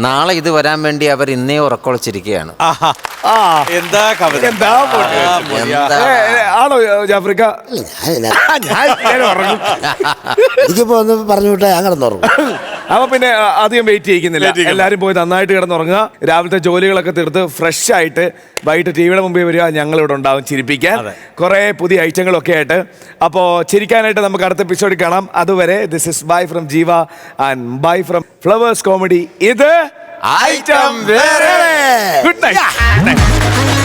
നാളെ ഇത് വരാൻ വേണ്ടി അവർ ഇന്നേ ഉറക്കൊളിച്ചിരിക്കുകയാണ്. എന്താ കവിത? ആണോ ജാഫ്രിക്ക? എനിക്കിപ്പോ ഒന്ന് പറഞ്ഞു വിട്ടാ ഞാൻ കിടന്നുറങ്ങും. അപ്പൊ പിന്നെ അധികം വെയിറ്റ് ചെയ്യിക്കുന്നില്ല. എല്ലാരും പോയി നന്നായിട്ട് കിടന്നുറങ്ങുക. രാവിലത്തെ ജോലികളൊക്കെ തീർത്ത് ഫ്രഷ് ആയിട്ട് വൈകിട്ട് ടിവിയുടെ മുമ്പിൽ വരിക. ഞങ്ങൾ ഇവിടെ ഉണ്ടാവും ചിരിപ്പിക്കാൻ കുറെ പുതിയ ഐറ്റങ്ങളൊക്കെ ആയിട്ട്. അപ്പോൾ ചിരിക്കാനായിട്ട് നമുക്ക് അടുത്ത എപ്പിസോഡിൽ കാണാം. അതുവരെ ദിസ് ഇസ് ബൈ ഫ്രം ജീവ and bye from flowers comedy. ഇത് ഐറ്റം വേറെ. Good night.